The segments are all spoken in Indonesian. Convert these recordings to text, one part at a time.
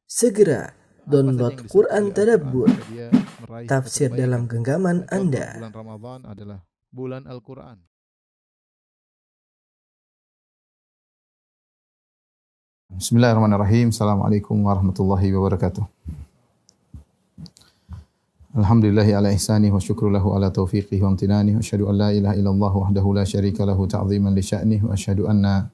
Segera download Quran Tadabbur, dia meraih tafsir kebaikan. dalam genggaman Contoh, Anda. bulan Ramadan adalah bulan Al-Quran. Bismillahirrahmanirrahim. Assalamualaikum warahmatullahi wabarakatuh. Alhamdulillahi ala ihsanih wa syukru lahu ala taufiqih wa amtinanih. Wa asyhadu an la ilaha illallah wahdahu la syarika lahu ta'ziman li sya'nih. Wa asyhadu anna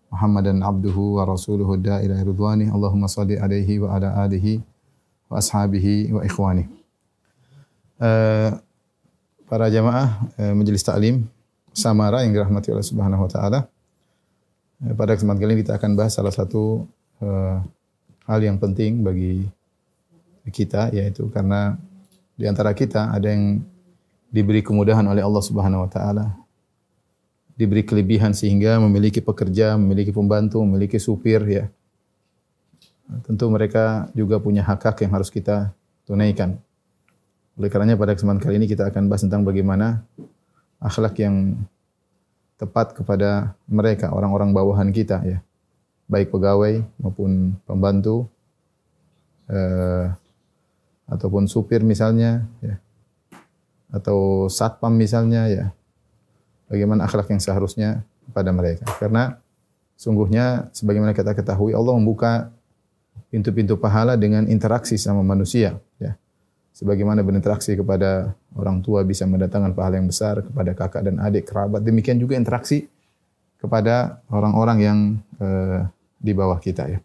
Muhammadan abduhu wa rasuluhu da'ila ridwanih. Allahumma salli alaihi wa ala alihi wa ashabihi wa ikhwanih. Para jamaah Majelis Ta'lim Samara yang dirahmati Allah Subhanahu wa taala. Pada kesempatan kali ini kita akan bahas salah satu hal yang penting bagi kita, yaitu karena di antara kita ada yang diberi kemudahan oleh Allah Subhanahu wa taala, diberi kelebihan sehingga memiliki pekerja, memiliki pembantu, memiliki supir, ya. Tentu mereka juga punya hak-hak yang harus kita tunaikan. Oleh karenanya pada kesempatan kali ini kita akan bahas tentang bagaimana akhlak yang tepat kepada mereka, orang-orang bawahan kita, ya. Baik pegawai maupun pembantu, ataupun supir misalnya, ya. Atau satpam misalnya, ya. Bagaimana akhlak yang seharusnya kepada mereka. Karena sungguhnya sebagaimana kita ketahui, Allah membuka pintu-pintu pahala dengan interaksi sama manusia, ya. Sebagaimana berinteraksi kepada orang tua bisa mendatangkan pahala yang besar, kepada kakak dan adik, kerabat, demikian juga interaksi kepada orang-orang yang di bawah kita, ya.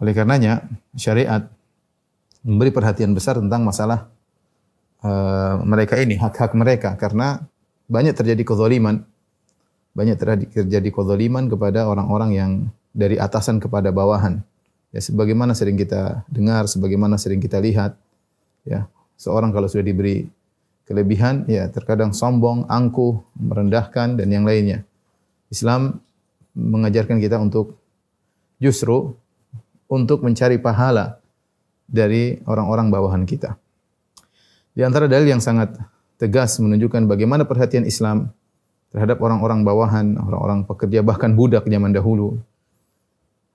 Oleh karenanya syariat memberi perhatian besar tentang masalah mereka ini, hak-hak mereka, karena banyak terjadi kezaliman, kepada orang-orang yang dari atasan kepada bawahan. Ya, sebagaimana sering kita dengar, sebagaimana sering kita lihat, ya, seorang kalau sudah diberi kelebihan, ya, terkadang sombong, angkuh, merendahkan dan yang lainnya. Islam mengajarkan kita untuk justru untuk mencari pahala dari orang-orang bawahan kita. Di antara dalil yang sangat tegas menunjukkan bagaimana perhatian Islam terhadap orang-orang bawahan, orang-orang pekerja, bahkan budak zaman dahulu,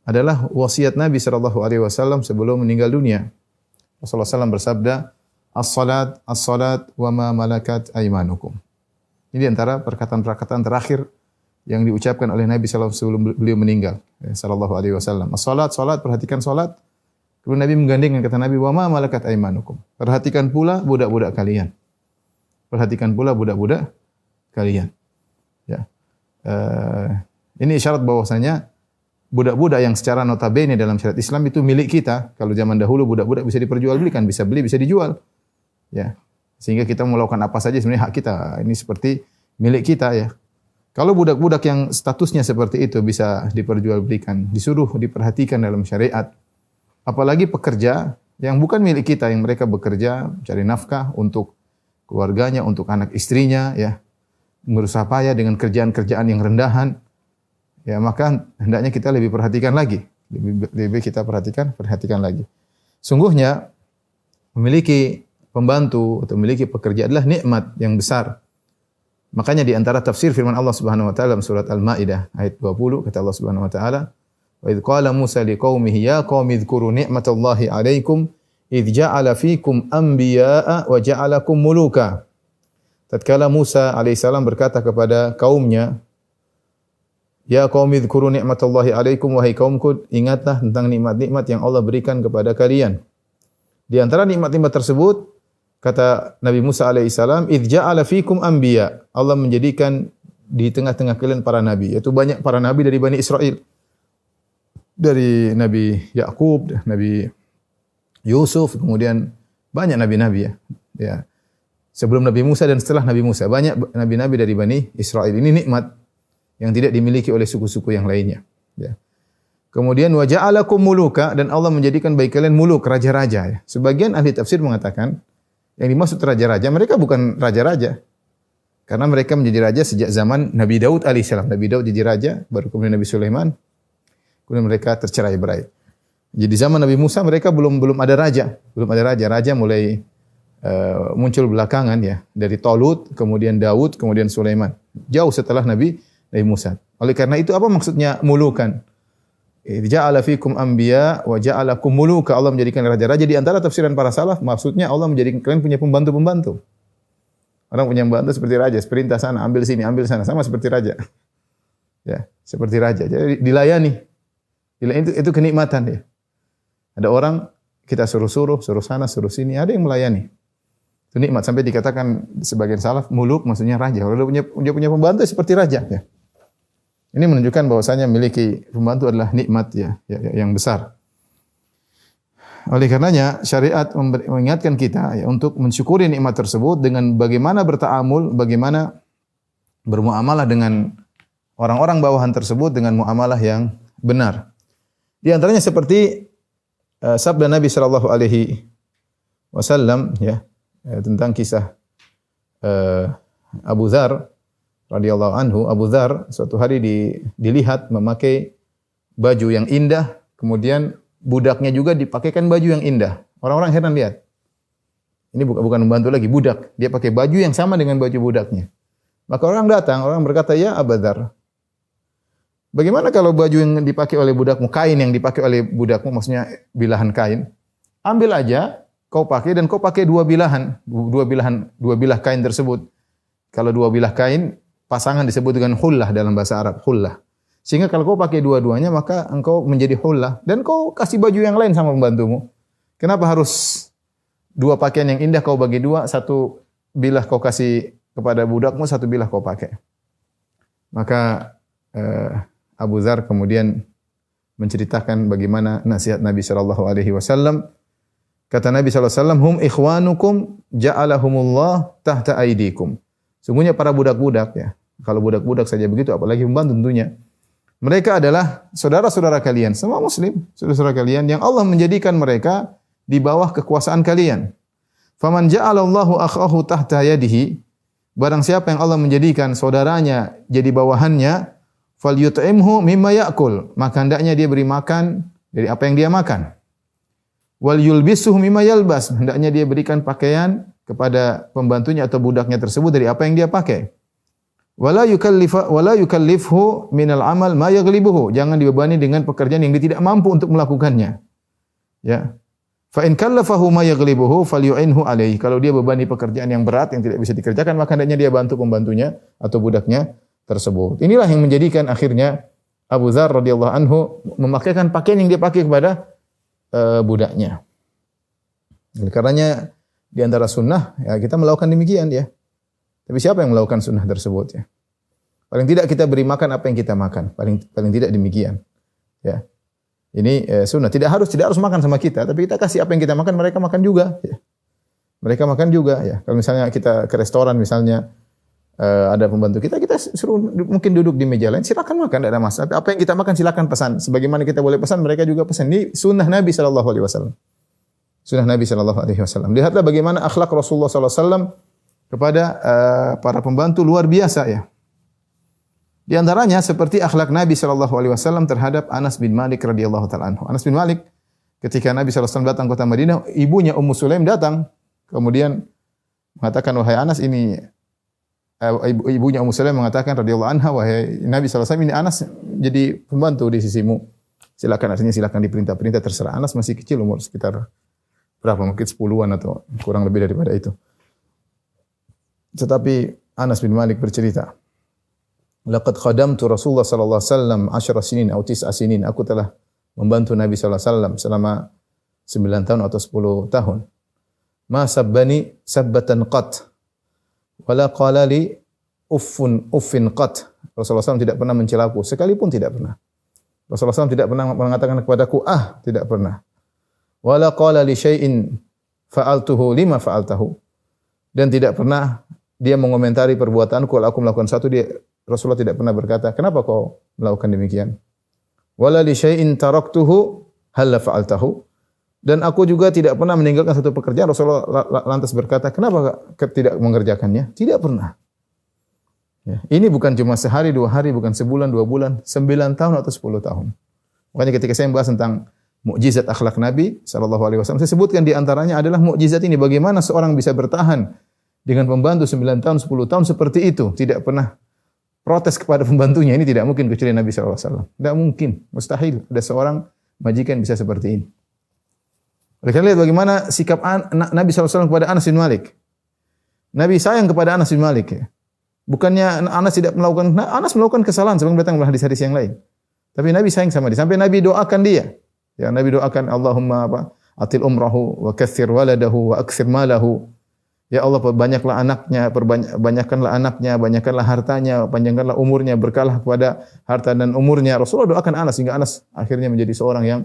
adalah wasiat Nabi SAW sebelum meninggal dunia. Rasulullah SAW bersabda, "As-salat, as-salat, wa ma malakat aymanukum." Ini antara perkataan-perkataan terakhir yang diucapkan oleh Nabi SAW sebelum beliau meninggal. SAW. As-salat, salat, perhatikan salat. Kemudian Nabi menggandengkan kata Nabi, "Wa ma malakat aymanukum." Perhatikan pula budak-budak kalian. Perhatikan pula budak-budak kalian. Ya. Ini isyarat bahwasanya budak-budak yang secara notabene dalam syariat Islam itu milik kita. Kalau zaman dahulu budak-budak bisa diperjualbelikan, bisa beli, bisa dijual. Ya. Sehingga kita mau melakukan apa saja sebenarnya hak kita. Ini seperti milik kita, ya. Kalau budak-budak yang statusnya seperti itu bisa diperjualbelikan, disuruh diperhatikan dalam syariat. Apalagi pekerja yang bukan milik kita, yang mereka bekerja cari nafkah untuk keluarganya, untuk anak istrinya, ya. Berusaha payah dengan kerjaan-kerjaan yang rendahan. Ya, maka hendaknya kita lebih perhatikan lagi. Lebih kita perhatikan lagi. Sungguhnya memiliki pembantu atau memiliki pekerja adalah nikmat yang besar. Makanya di antara tafsir firman Allah Subhanahu wa taala dalam surat Al-Maidah ayat 20 kata Allah Subhanahu wa taala, "Wa idz qala Musa liqaumihi ya qaumi dzkuru ni'matallahi 'alaikum idz ja'ala fikum anbiya'a wa ja'alakum muluka." Tatkala Musa alaihissalam berkata kepada kaumnya, "Ya qaumi dzkuru ni'matallahi 'alaikum, wahai kaumku, ingatlah tentang nikmat-nikmat yang Allah berikan kepada kalian." Di antara nikmat-nikmat tersebut, kata Nabi Musa alaihissalam, "Idz ja'ala fikum anbiya." Allah menjadikan di tengah-tengah kalian para nabi, yaitu banyak para nabi dari Bani Israel. Dari Nabi Yakub, Nabi Yusuf, kemudian banyak nabi-nabi, ya. Ya. Sebelum Nabi Musa dan setelah Nabi Musa, banyak nabi-nabi dari Bani Israel. Ini nikmat yang tidak dimiliki oleh suku-suku yang lainnya, ya. Kemudian wa ja'alakum muluka, dan Allah menjadikan bagi kalian muluk, raja-raja, ya. Sebagian ahli tafsir mengatakan yang dimaksud raja-raja, mereka bukan raja-raja. Karena mereka menjadi raja sejak zaman Nabi Daud alaihissalam. Nabi Daud jadi raja, baru kemudian Nabi Sulaiman, kemudian mereka tercerai-berai. Jadi zaman Nabi Musa mereka belum ada raja, Raja mulai muncul belakangan, ya, dari Talut, kemudian Daud, kemudian Sulaiman. Jauh setelah Nabi Musa. Oleh karena itu apa maksudnya mulukan? Ja'ala fikum anbiya wa ja'alakum muluka. Allah menjadikan raja-raja. Di antara tafsiran para salaf, maksudnya Allah menjadikan kalian punya pembantu-pembantu. Orang punya pembantu seperti raja, perintah sana, ambil sini, ambil sana, sama seperti raja. Ya, seperti raja. Jadi dilayani. Itu kenikmatan ya. Ada orang kita suruh sana, suruh sini, ada yang melayani. Itu nikmat sampai dikatakan sebagian salaf muluk maksudnya raja. Kalau dia punya pembantu seperti raja ya. Ini menunjukkan bahwasanya memiliki pembantu adalah nikmat ya, yang besar. Oleh karenanya syariat mengingatkan kita ya, untuk mensyukuri nikmat tersebut dengan bagaimana bertaamul, bagaimana bermuamalah dengan orang-orang bawahan tersebut dengan muamalah yang benar. Di antaranya seperti sabda Nabi sallallahu alaihi wasallam ya, tentang kisah Abu Dzar radhiyallahu anhu. Abu Dzar suatu hari dilihat memakai baju yang indah, kemudian budaknya juga dipakaikan baju yang indah. Orang-orang heran lihat. Ini bukan membantu lagi, budak. Dia pakai baju yang sama dengan baju budaknya. Maka orang datang, orang berkata, "Ya Abu Dzar, bagaimana kalau baju yang dipakai oleh budakmu, kain yang dipakai oleh budakmu, maksudnya bilahan kain, ambil aja, kau pakai dan kau pakai dua bilah kain tersebut. Kalau dua bilah kain, pasangan disebut dengan hullah dalam bahasa Arab, hullah. Sehingga kalau kau pakai dua-duanya, maka engkau menjadi hullah. Dan kau kasih baju yang lain sama pembantumu. Kenapa harus dua pakaian yang indah kau bagi dua, satu bilah kau kasih kepada budakmu, satu bilah kau pakai." Maka Abu Dzar kemudian menceritakan bagaimana nasihat Nabi sallallahu alaihi wasallam. Kata Nabi sallallahu alaihi wasallam, "Hum ikhwanukum ja'alahumullah tahta aidikum." Sungguhnya para budak-budak ya. Kalau budak-budak saja begitu, apalagi pembantu tentunya. Mereka adalah saudara-saudara kalian, semua muslim, saudara-saudara kalian yang Allah menjadikan mereka di bawah kekuasaan kalian. Faman ja'alallahu akhahu tahta yadihi, barang siapa yang Allah menjadikan saudaranya jadi bawahannya, falyut'imhu mimma ya'kul, maka hendaknya dia beri makan dari apa yang dia makan. Wal yulbisuhu mimma yalbas, hendaknya dia berikan pakaian kepada pembantunya atau budaknya tersebut dari apa yang dia pakai. Wala yukallifhu minal amal ma yaghlibuhu, jangan dibebani dengan pekerjaan yang dia tidak mampu untuk melakukannya. Ya. Fa in kallafahu ma yaghlibuhu falyu'inhu alaihi, kalau dia bebani pekerjaan yang berat yang tidak bisa dikerjakan, maka hendaknya dia bantu pembantunya atau budaknya tersebut. Inilah yang menjadikan akhirnya Abu Dzar radhiyallahu anhu memakaikan pakaian yang dia pakai kepada budaknya. Oleh karenanya di antara sunnah ya kita melakukan demikian ya. Tapi siapa yang melakukan sunnah tersebut ya? Paling tidak kita beri makan apa yang kita makan. Paling tidak demikian. Ya. Ini sunnah. Tidak harus makan sama kita, tapi kita kasih apa yang kita makan, mereka makan juga. Ya. Mereka makan juga ya. Kalau misalnya kita ke restoran misalnya ada pembantu kita suruh mungkin duduk di meja lain, silakan makan, tidak ada masalah. Tapi apa yang kita makan silakan pesan. Sebagaimana kita boleh pesan, mereka juga pesan. Ini sunnah Nabi sallallahu alaihi wasallam. Sunnah Nabi sallallahu alaihi wasallam. Lihatlah bagaimana akhlak Rasulullah sallallahu alaihi wasallam kepada para pembantu luar biasa ya. Di antaranya seperti akhlak Nabi sallallahu alaihi wasallam terhadap Anas bin Malik radhiyallahu taala anhu. Anas bin Malik ketika Nabi sallallahu alaihi wasallam datang ke kota Madinah, ibunya Ummu Sulaim datang kemudian mengatakan, "Wahai Anas, ini ibunya Ummu Sulaim mengatakan radhiyallahu anha, wahai Nabi sallallahu alaihi wasallam, ini Anas jadi pembantu di sisimu. Silakan, artinya silakan diperintah terserah." Anas masih kecil, umur sekitar berapa? Mungkin 10-an atau kurang lebih daripada itu. Tetapi Anas bin Malik bercerita, "Laqad khadamtu Rasulullah sallallahu alaihi wasallam 10 sinin atau 9 sinin." Aku telah membantu Nabi sallallahu alaihi wasallam selama 9 tahun atau 10 tahun. "Ma sabbani sabbatan qat wala qala li uffin qat." Rasulullah SAW tidak pernah mencelaku, sekalipun tidak pernah. Rasulullah SAW tidak pernah mengatakan kepadaku, tidak pernah. Wala qala li syai'in fa'altuhu lima fa'altahu. Dan tidak pernah dia mengomentari perbuatanku kalau aku melakukan satu, Rasulullah tidak pernah berkata, "Kenapa kau melakukan demikian?" Wala li syai'in taraktuhu hal fa'altahu. Dan aku juga tidak pernah meninggalkan satu pekerjaan, Rasulullah lantas berkata, "Kenapa tidak mengerjakannya?" Tidak pernah. Ya, ini bukan cuma sehari, 2 hari, bukan sebulan, 2 bulan, 9 tahun atau 10 tahun. Makanya ketika saya membahas tentang mukjizat akhlak Nabi sallallahu alaihi wasallam, saya sebutkan di antaranya adalah mukjizat ini, bagaimana seorang bisa bertahan dengan pembantu 9 tahun, 10 tahun seperti itu, tidak pernah protes kepada pembantunya, ini tidak mungkin kecuali Nabi SAW. Tidak mungkin, mustahil ada seorang majikan bisa seperti ini. Oleh karena lihat bagaimana sikap Nabi SAW kepada Anas bin Malik. Nabi sayang kepada Anas bin Malik. Ya. Bukannya Anas tidak melakukan, Anas melakukan kesalahan sebagaimana datang dalam hadis-hadis yang lain. Tapi Nabi sayang sama dia. Sampai Nabi doakan dia. Ya, Nabi doakan Allahumma atil umrahu wa katsir waladahu wa aktsir malahu. Ya Allah, perbanyaklah anaknya, banyakkanlah anaknya, banyakkanlah hartanya, panjangkanlah umurnya, berkahlah kepada harta dan umurnya. Rasulullah doakan Anas hingga Anas akhirnya menjadi seorang yang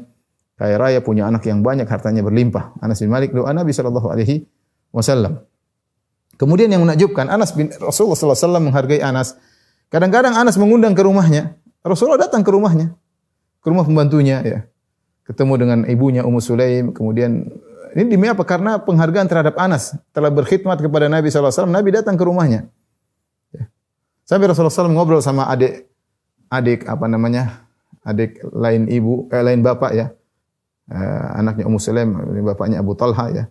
kaya raya, punya anak yang banyak, hartanya berlimpah. Anas bin Malik doa Nabi sallallahu alaihi wasallam. Kemudian yang menakjubkan, Rasulullah sallallahu alaihi wasallam menghargai Anas. Kadang-kadang Anas mengundang ke rumahnya. Rasulullah datang ke rumahnya, ke rumah pembantunya ya. Ketemu dengan ibunya Ummu Sulaim, kemudian ini demi apa? Karena penghargaan terhadap Anas telah berkhidmat kepada Nabi sallallahu alaihi wasallam. Nabi datang ke rumahnya. Ya. Sampai Rasulullah SAW ngobrol sama adik lain lain bapak ya. Anaknya Ummu Sulaim, bapaknya Abu Talha ya.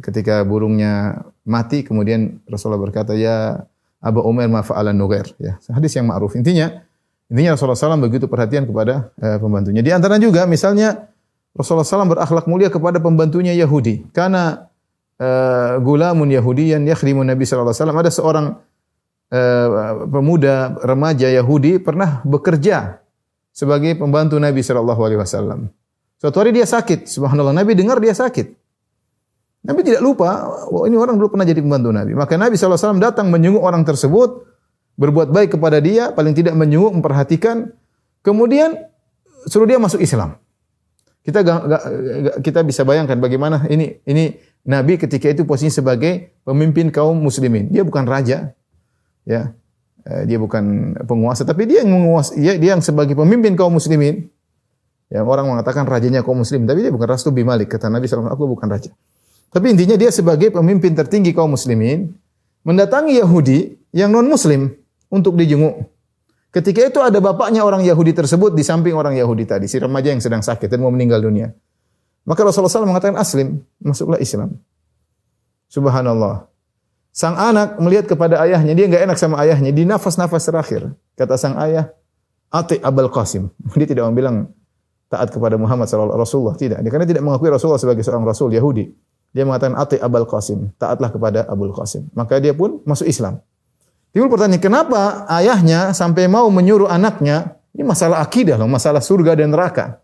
Ketika burungnya mati, kemudian Rasulullah berkata, ya Abu Umair ma fa'alan Nughair. Ya, hadis yang ma'ruf. Intinya Rasulullah SAW begitu perhatian kepada pembantunya. Di antara juga misalnya Rasulullah SAW berakhlak mulia kepada pembantunya Yahudi. Karena gulamun Yahudiyan yakhdimu Nabi sallallahu alaihi wasallam. Ada seorang pemuda remaja Yahudi pernah bekerja sebagai pembantu Nabi sallallahu alaihi wasallam. Suatu hari dia sakit. Subhanallah, Nabi dengar dia sakit. Nabi tidak lupa, ini orang dulu pernah jadi pembantu Nabi. Maka Nabi sallallahu alaihi wasallam datang menjenguk orang tersebut, berbuat baik kepada dia, paling tidak menjenguk, memperhatikan, kemudian suruh dia masuk Islam. Kita bisa bayangkan bagaimana ini Nabi ketika itu posisinya sebagai pemimpin kaum muslimin. Dia bukan raja, ya, dia bukan penguasa, tapi dia yang menguasai, dia yang sebagai pemimpin kaum muslimin. Ya, orang mengatakan rajanya kaum muslim, tapi dia bukan Rastu bin Malik. Kata Nabi SAW, aku bukan raja. Tapi intinya dia sebagai pemimpin tertinggi kaum muslimin mendatangi Yahudi yang non muslim untuk dijenguk. Ketika itu ada bapaknya orang Yahudi tersebut di samping orang Yahudi tadi, si remaja yang sedang sakit dan mau meninggal dunia. Maka Rasulullah SAW mengatakan, aslim, masuklah Islam. Subhanallah. Sang anak melihat kepada ayahnya, dia enggak enak sama ayahnya, di nafas-nafas terakhir. Kata sang ayah, ati Abul Qasim. Dia tidak bilang taat kepada Muhammad sallallahu alaihi wasallam, tidak. Dia karena tidak mengakui Rasulullah sebagai seorang rasul Yahudi. Dia mengatakan ati Abul Qasim, taatlah kepada Abul Qasim. Maka dia pun masuk Islam. Timbul pertanyaan, kenapa ayahnya sampai mau menyuruh anaknya, ini masalah akidah loh, masalah surga dan neraka.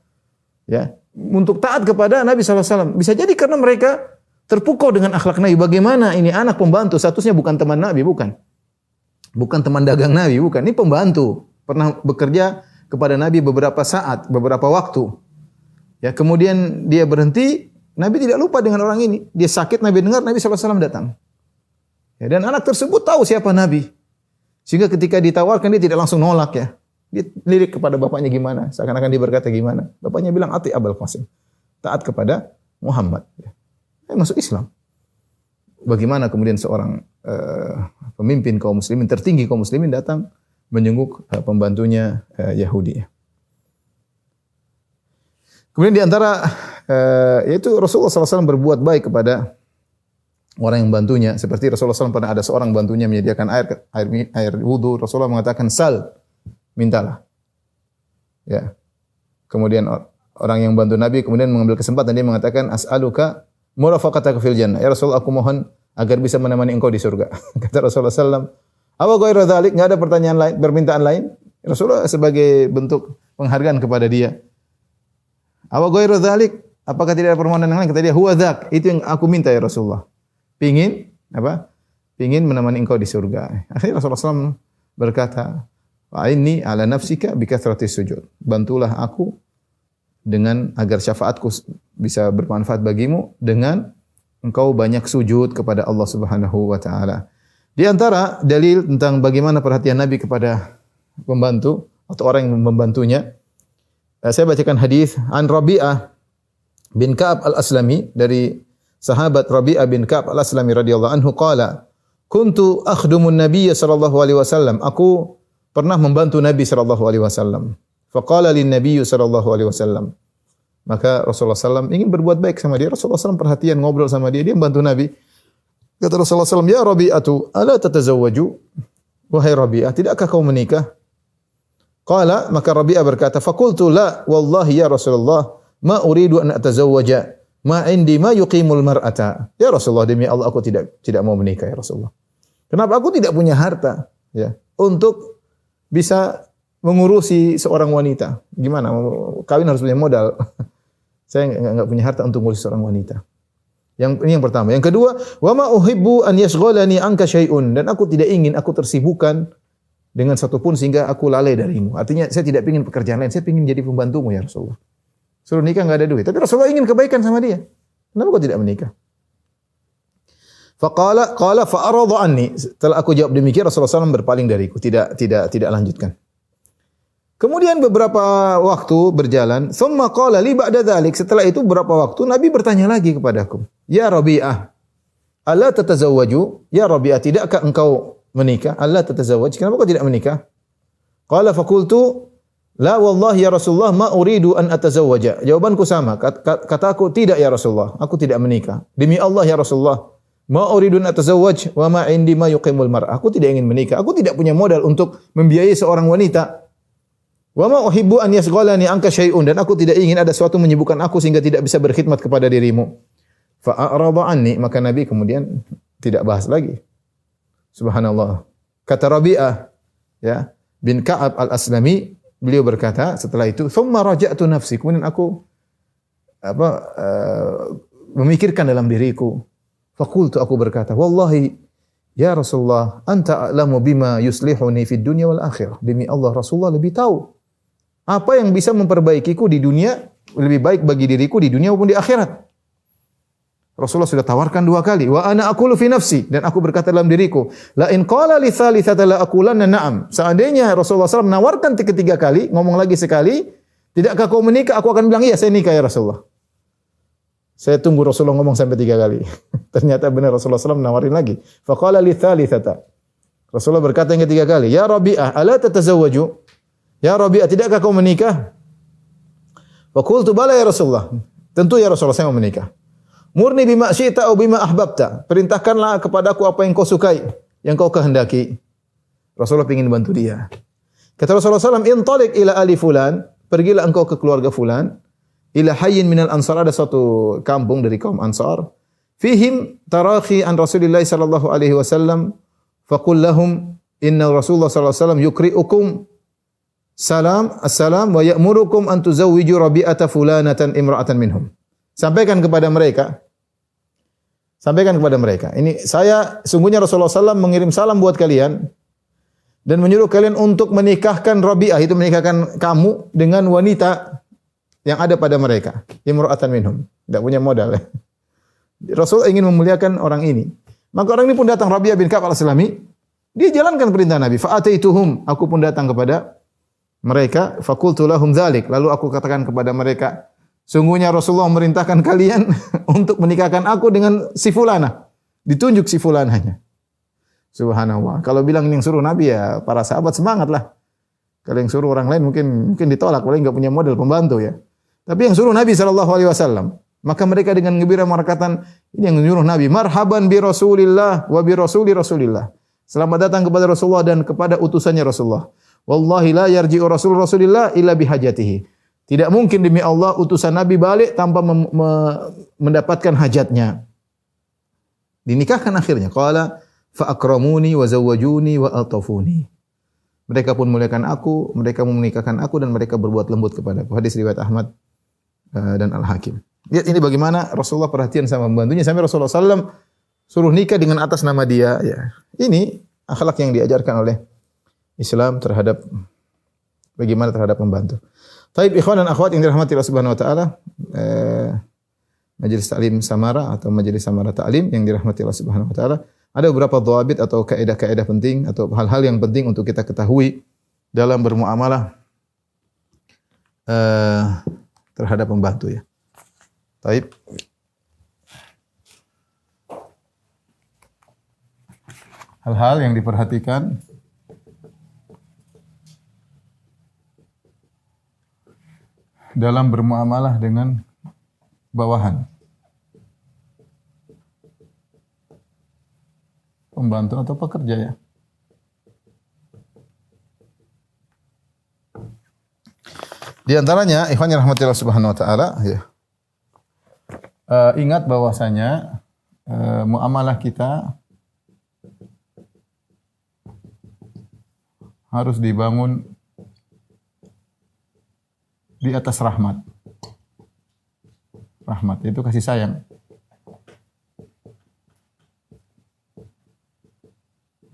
Ya, untuk taat kepada Nabi sallallahu alaihi wasallam. Bisa jadi karena mereka terpukau dengan akhlak Nabi. Bagaimana ini anak pembantu, statusnya bukan teman Nabi, bukan. Bukan teman dagang Nabi, bukan. Ini pembantu. Pernah bekerja kepada Nabi beberapa saat, beberapa waktu. Ya, kemudian dia berhenti, Nabi tidak lupa dengan orang ini. Dia sakit, Nabi dengar, Nabi sallallahu alaihi wasallam datang. Ya, dan anak tersebut tahu siapa Nabi. Sehingga ketika ditawarkan dia tidak langsung nolak ya. Dia lirik kepada bapaknya gimana, seakan-akan dia berkata gimana. Bapaknya bilang ati Abul Qasim. Taat kepada Muhammad. Ya. Masuk Islam. Bagaimana kemudian seorang pemimpin kaum muslimin, tertinggi kaum muslimin datang menjenguk pembantunya Yahudi. Kemudian di antara yaitu Rasulullah SAW berbuat baik kepada orang yang bantunya. Seperti Rasulullah SAW pernah ada seorang bantunya menyediakan air wudu. Rasulullah mengatakan sal, mintalah. Ya. Kemudian orang yang bantu Nabi kemudian mengambil kesempatan, dia mengatakan as'aluka murafaqataka fil jannah. Ya Rasul, aku mohon agar bisa menemani engkau di surga. Kata Rasulullah SAW, awa ghairu dzalik, enggak ada pertanyaan lain, permintaan lain. Rasulullah sebagai bentuk penghargaan kepada dia. Awa ghairu dzalik, apakah tidak ada permohonan yang lain? Kata dia, huwa dzak, itu yang aku minta ya Rasulullah. Pingin apa? Pingin menemani engkau di surga. Akhirnya Rasulullah SAW berkata, "Wa'inni ala nafsika bikathratis sujud." Bantulah aku dengan agar syafaatku bisa bermanfaat bagimu dengan engkau banyak sujud kepada Allah Subhanahu wa taala. Di antara dalil tentang bagaimana perhatian Nabi kepada pembantu atau orang yang membantunya, saya bacakan hadis an Rabi'ah bin Ka'ab al-Aslami, dari sahabat Rabi'ah bin Ka'ab al-Aslami radhiyallahu anhu, qala kuntu akhdumun nabiyya sallallahu alaihi wasallam. Aku pernah membantu Nabi sallallahu alaihi wasallam. Faqala lin nabiyyu sallallahu alaihi wasallam. Maka Rasulullah SAW ingin berbuat baik sama dia. Rasulullah SAW perhatian, ngobrol sama dia, dia membantu Nabi. Kata Rasulullah SAW, ya Rabi'atu, ala tatazawwaju? wahai Rabi'ah, tidakkah kau menikah? Qala, maka Rabi'ah berkata, faqultu la wallahi ya Rasulullah, ma uridu an atazawwaja, ma indi ma yuqimul mar'ata. Ya Rasulullah, demi Allah aku tidak mau menikah ya Rasulullah. Kenapa? Aku tidak punya harta ya untuk bisa mengurusi seorang wanita. Gimana? Kawin harus punya modal. Saya enggak punya harta untuk mengurusi seorang wanita. Ini yang pertama. Yang kedua, wa ma uhibbu an yashghalani anka syai'un, dan aku tidak ingin aku tersibukkan dengan satu pun sehingga aku lalai darimu. Artinya saya tidak ingin pekerjaan lain, saya ingin jadi pembantumu ya Rasulullah. Suruh nikah enggak ada duit, tapi Rasulullah ingin kebaikan sama dia. Kenapa kau tidak menikah? Qala fa'arada anni. Setelah aku jawab demikian, Rasulullah SAW berpaling dariku, tidak lanjutkan. Kemudian beberapa waktu berjalan, thumma qala li ba'da dzalik. Setelah itu beberapa waktu Nabi bertanya lagi kepadaku, "Ya Rabi'ah, alla tatazawwaju?" Ya Rabi'ah, tidakkah engkau menikah? Alla tatazawwaj? Kenapa kau tidak menikah? Qala faqultu, "La wallahi ya Rasulullah, ma uridu an atazawwaja." Jawabanku sama, kataku, "Tidak ya Rasulullah, aku tidak menikah." Demi Allah ya Rasulullah, ma uridu an atazawwaj wa ma indi ma yuqimul mar'ah. Aku tidak ingin menikah. Aku tidak punya modal untuk membiayai seorang wanita. Wa ma uhibbu an yasghalani anka syai'un, dan aku tidak ingin ada sesuatu menyibukkan aku sehingga tidak bisa berkhidmat kepada dirimu. Fa a'rada anni, maka Nabi kemudian tidak bahas lagi. Subhanallah. Kata Rabi'ah ya bin Ka'ab al-Aslami, beliau berkata setelah itu, "Tsumma raja'tu nafsi." Kemudian aku memikirkan dalam diriku. Faqultu, aku berkata, "Wallahi ya Rasulullah, anta a'lamu bima yuslihuni fid dunya wal akhirah." Demi Allah, Rasulullah lebih tahu apa yang bisa memperbaikiku di dunia, lebih baik bagi diriku di dunia maupun di akhirat. Rasulullah sudah tawarkan 2 kali. Wa ana aqulu fi nafsi, dan aku berkata dalam diriku, la in qala li thalithata la aqulanna na'am. Seandainya Rasulullah SAW menawarkan ketiga kali, ngomong lagi sekali, tidakkah kau menikah? Aku akan bilang, iya saya nikah ya Rasulullah. Saya tunggu Rasulullah ngomong sampai 3 kali. Ternyata benar Rasulullah SAW menawarin lagi. Fa qala li thalithata. Rasulullah berkata yang ketiga kali, ya Rabi'ah, ala tatazawwaju? Ya Rabi'ah, tidakkah kau menikah? Fa qultu bala ya Rasulullah. Tentu ya Rasulullah, saya mau menikah. Murni bima syi'ta au bima ahbabta. Perintahkanlah kepadaku apa yang kau sukai, yang kau kehendaki. Rasulullah ingin bantu dia. Kata Rasulullah SAW, intalik ila ali fulan, pergilah engkau ke keluarga fulan, ila hayyin minal ansar, ada suatu kampung dari kaum Ansar. Fihim tarakhi an Rasulillah sallallahu alaihi wasallam, faqul lahum inna Rasulullah sallallahu alaihi wasallam yukri'ukum assalam wa ya'murukum an tuzawwiju Rabi'ata fulanatan imra'atan minhum. Sampaikan kepada mereka. Ini saya, sungguhnya Rasulullah SAW mengirim salam buat kalian dan menyuruh kalian untuk menikahkan Rabi'ah, itu menikahkan kamu dengan wanita yang ada pada mereka. Imra'atan minhum. Tidak punya modal. Rasul ingin memuliakan orang ini. Maka orang ini pun datang, Rabi'ah bin Ka'ab al-Aslami. Dia jalankan perintah Nabi. Fa'ataituhum. Aku pun datang kepada mereka. Faqultu lahum dzalik. Lalu aku katakan kepada mereka, sungguhnya Rasulullah memerintahkan kalian untuk menikahkan aku dengan si fulanah. Ditunjuk si fulanahnya. Subhanallah. Kalau bilang yang suruh Nabi, ya para sahabat semangatlah. Kalau yang suruh orang lain mungkin ditolak, paling enggak punya modal pembantu ya. Tapi yang suruh Nabi SAW, maka mereka dengan gembira mengatakan, ini yang menyuruh Nabi, marhaban bi Rasulillah wa bi Rasuli Rasulillah. Selamat datang kepada Rasulullah dan kepada utusannya Rasulullah. Wallahi la yarji'u Rasulillah illa bihajatihi. Tidak mungkin demi Allah utusan Nabi balik tanpa mendapatkan hajatnya. Dinikahkan akhirnya. Qala fa akramuni wa zawwajuni wa altafuni. Mereka pun muliakan aku, mereka menikahkan aku dan mereka berbuat lembut kepadaku. Hadis riwayat Ahmad dan Al-Hakim. Lihat ini bagaimana Rasulullah perhatian sama pembantunya sampai Rasulullah SAW suruh nikah dengan atas nama dia. Ya. Ini akhlak yang diajarkan oleh Islam terhadap bagaimana terhadap pembantu. Taib ikhwan dan akhwat yang dirahmati Allah Subhanahu wa taala, Majelis Ta'lim Samara atau Majelis Samara Ta'lim yang dirahmati Allah Subhanahu wa taala, ada beberapa dhawabit atau kaidah-kaidah penting atau hal-hal yang penting untuk kita ketahui dalam bermuamalah terhadap pembantu ya. Taib. Hal-hal yang diperhatikan dalam bermuamalah dengan bawahan. Pembantu atau pekerja ya. Di antaranya, ikhwan yang rahmatillah subhanahu wa ta'ala, ya. Ingat bahwasanya muamalah kita harus dibangun di atas rahmat. Rahmat itu kasih sayang.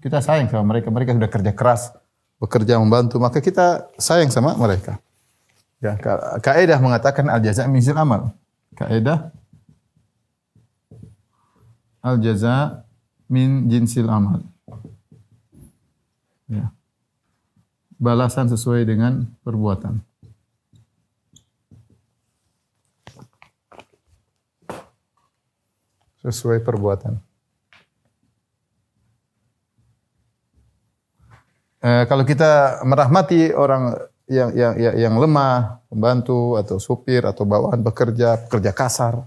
Kita sayang sama mereka. Mereka sudah kerja keras, bekerja membantu, maka kita sayang sama mereka. Ya, kaidah mengatakan al jaza' min jinsil amal. Kaidah al jaza' min jinsil amal. Ya. Balasan sesuai dengan perbuatan. Sesuai perbuatan. Kalau kita merahmati orang yang lemah, pembantu atau supir atau bawahan pekerja kasar,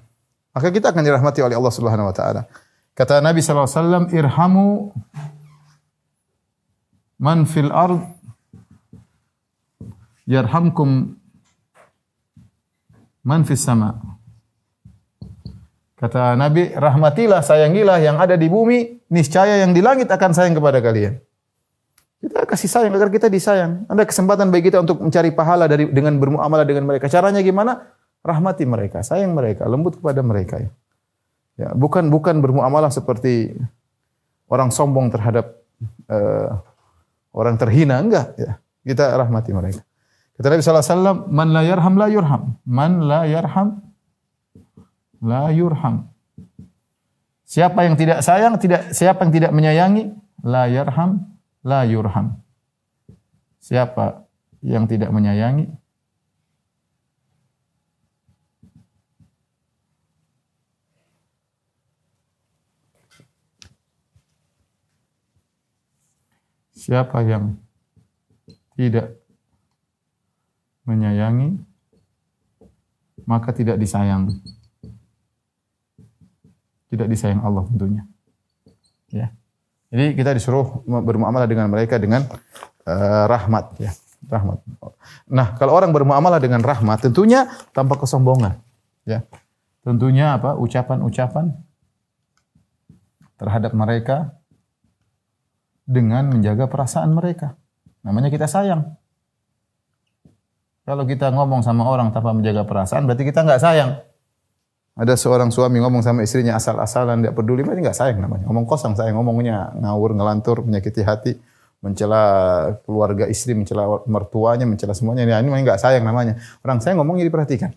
maka kita akan dirahmati oleh Allah Subhanahu wa taala. Kata Nabi sallallahu alaihi wasallam, "Irhamu man fil ard yarhamkum man fis sama." Kata Nabi, rahmatilah, sayangilah yang ada di bumi, niscaya yang di langit akan sayang kepada kalian. Kita kasih sayang agar kita disayang. Ada kesempatan bagi kita untuk mencari pahala dengan bermuamalah dengan mereka. Caranya gimana? Rahmati mereka, sayang mereka, lembut kepada mereka. Ya, bukan bermuamalah seperti orang sombong terhadap orang terhina, enggak. Ya, kita rahmati mereka. Kata Nabi sallallahu alaihi wasallam, "Man la yarham la yurham." Man la yarham la yurham. Siapa yang tidak sayang, siapa yang tidak menyayangi, la yarham la yurham. Siapa yang tidak menyayangi, siapa yang tidak menyayangi, maka tidak disayang. Tidak disayang Allah tentunya. Ya. Jadi kita disuruh bermuamalah dengan mereka dengan rahmat, ya. Rahmat. Nah, kalau orang bermuamalah dengan rahmat, tentunya tanpa kesombongan, ya. Tentunya apa? Ucapan-ucapan terhadap mereka dengan menjaga perasaan mereka. Namanya kita sayang. Kalau kita ngomong sama orang tanpa menjaga perasaan, berarti kita nggak sayang. Ada seorang suami ngomong sama istrinya asal-asalan, tidak peduli, berarti nggak sayang namanya. Ngomong kosong sayang, ngomongnya ngawur, ngelantur, menyakiti hati, mencela keluarga istri, mencela mertuanya, mencela semuanya. Ini nggak sayang namanya. Orang sayang ngomongnya diperhatikan.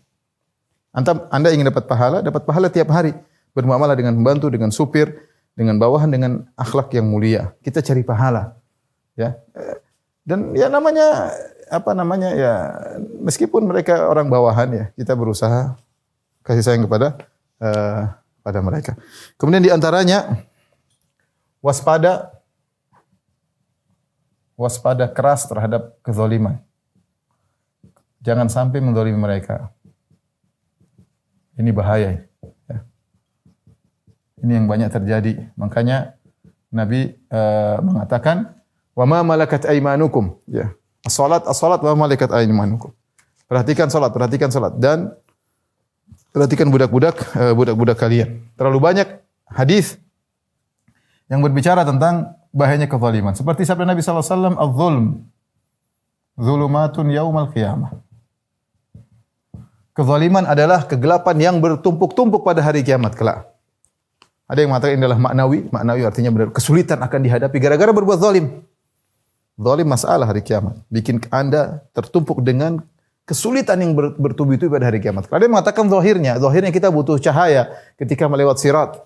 Anda ingin dapat pahala tiap hari. Bermuamalah dengan pembantu, dengan supir, dengan bawahan, dengan akhlak yang mulia. Kita cari pahala. Ya. Dan ya namanya ya meskipun mereka orang bawahan ya, kita berusaha kasih sayang kepada mereka. Kemudian di antaranya waspada keras terhadap kezaliman. Jangan sampai menzalimi mereka. Ini bahaya. Ya. Ini yang banyak terjadi. Makanya Nabi mengatakan, "Wa ma malakat aymanukum." Ya. As-salat wa malakat aymanukum. Perhatikan salat dan perhatikan budak-budak kalian. Terlalu banyak hadis yang berbicara tentang bahayanya kezaliman. Seperti sabda Nabi sallallahu alaihi wasallam, "Az-zulm zulumatun yaumal qiyamah." Kezaliman adalah kegelapan yang bertumpuk-tumpuk pada hari kiamat kelak. Ada yang mengatakan ini adalah maknawi artinya benar kesulitan akan dihadapi gara-gara berbuat zalim. Zalim masalah hari kiamat, bikin Anda tertumpuk dengan kesulitan yang bertubi-tubi pada hari kiamat. Ada yang mengatakan zahirnya kita butuh cahaya ketika melewat sirat.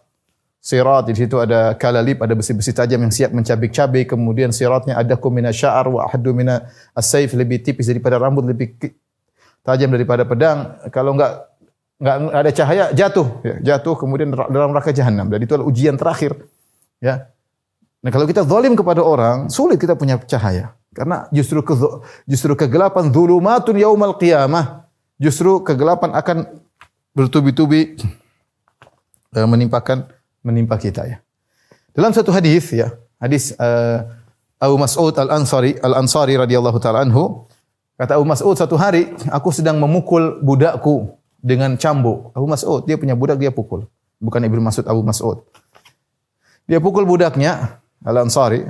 Sirat di situ ada kalalib, ada besi-besi tajam yang siap mencabik-cabik, kemudian siratnya ada kumina sya'ar wa ahaddu mina as-saif, lebih tipis daripada rambut, lebih tajam daripada pedang. Kalau enggak ada cahaya jatuh kemudian dalam neraka jahanam. Dan itu adalah ujian terakhir. Ya. Nah, kalau kita zalim kepada orang, sulit kita punya cahaya. Karena justru kegelapan dzulumatun yaumal qiyamah. Justru kegelapan akan bertubi-tubi menimpa kita ya. Dalam satu hadis ya, hadis Abu Mas'ud Al-Ansari radhiyallahu taala anhu, Kata Abu Mas'ud, satu hari aku sedang memukul budakku dengan cambuk. Abu Mas'ud, dia punya budak, dia pukul. Bukan Ibnu Mas'ud, Abu Mas'ud. Dia pukul budaknya, Al-Ansari.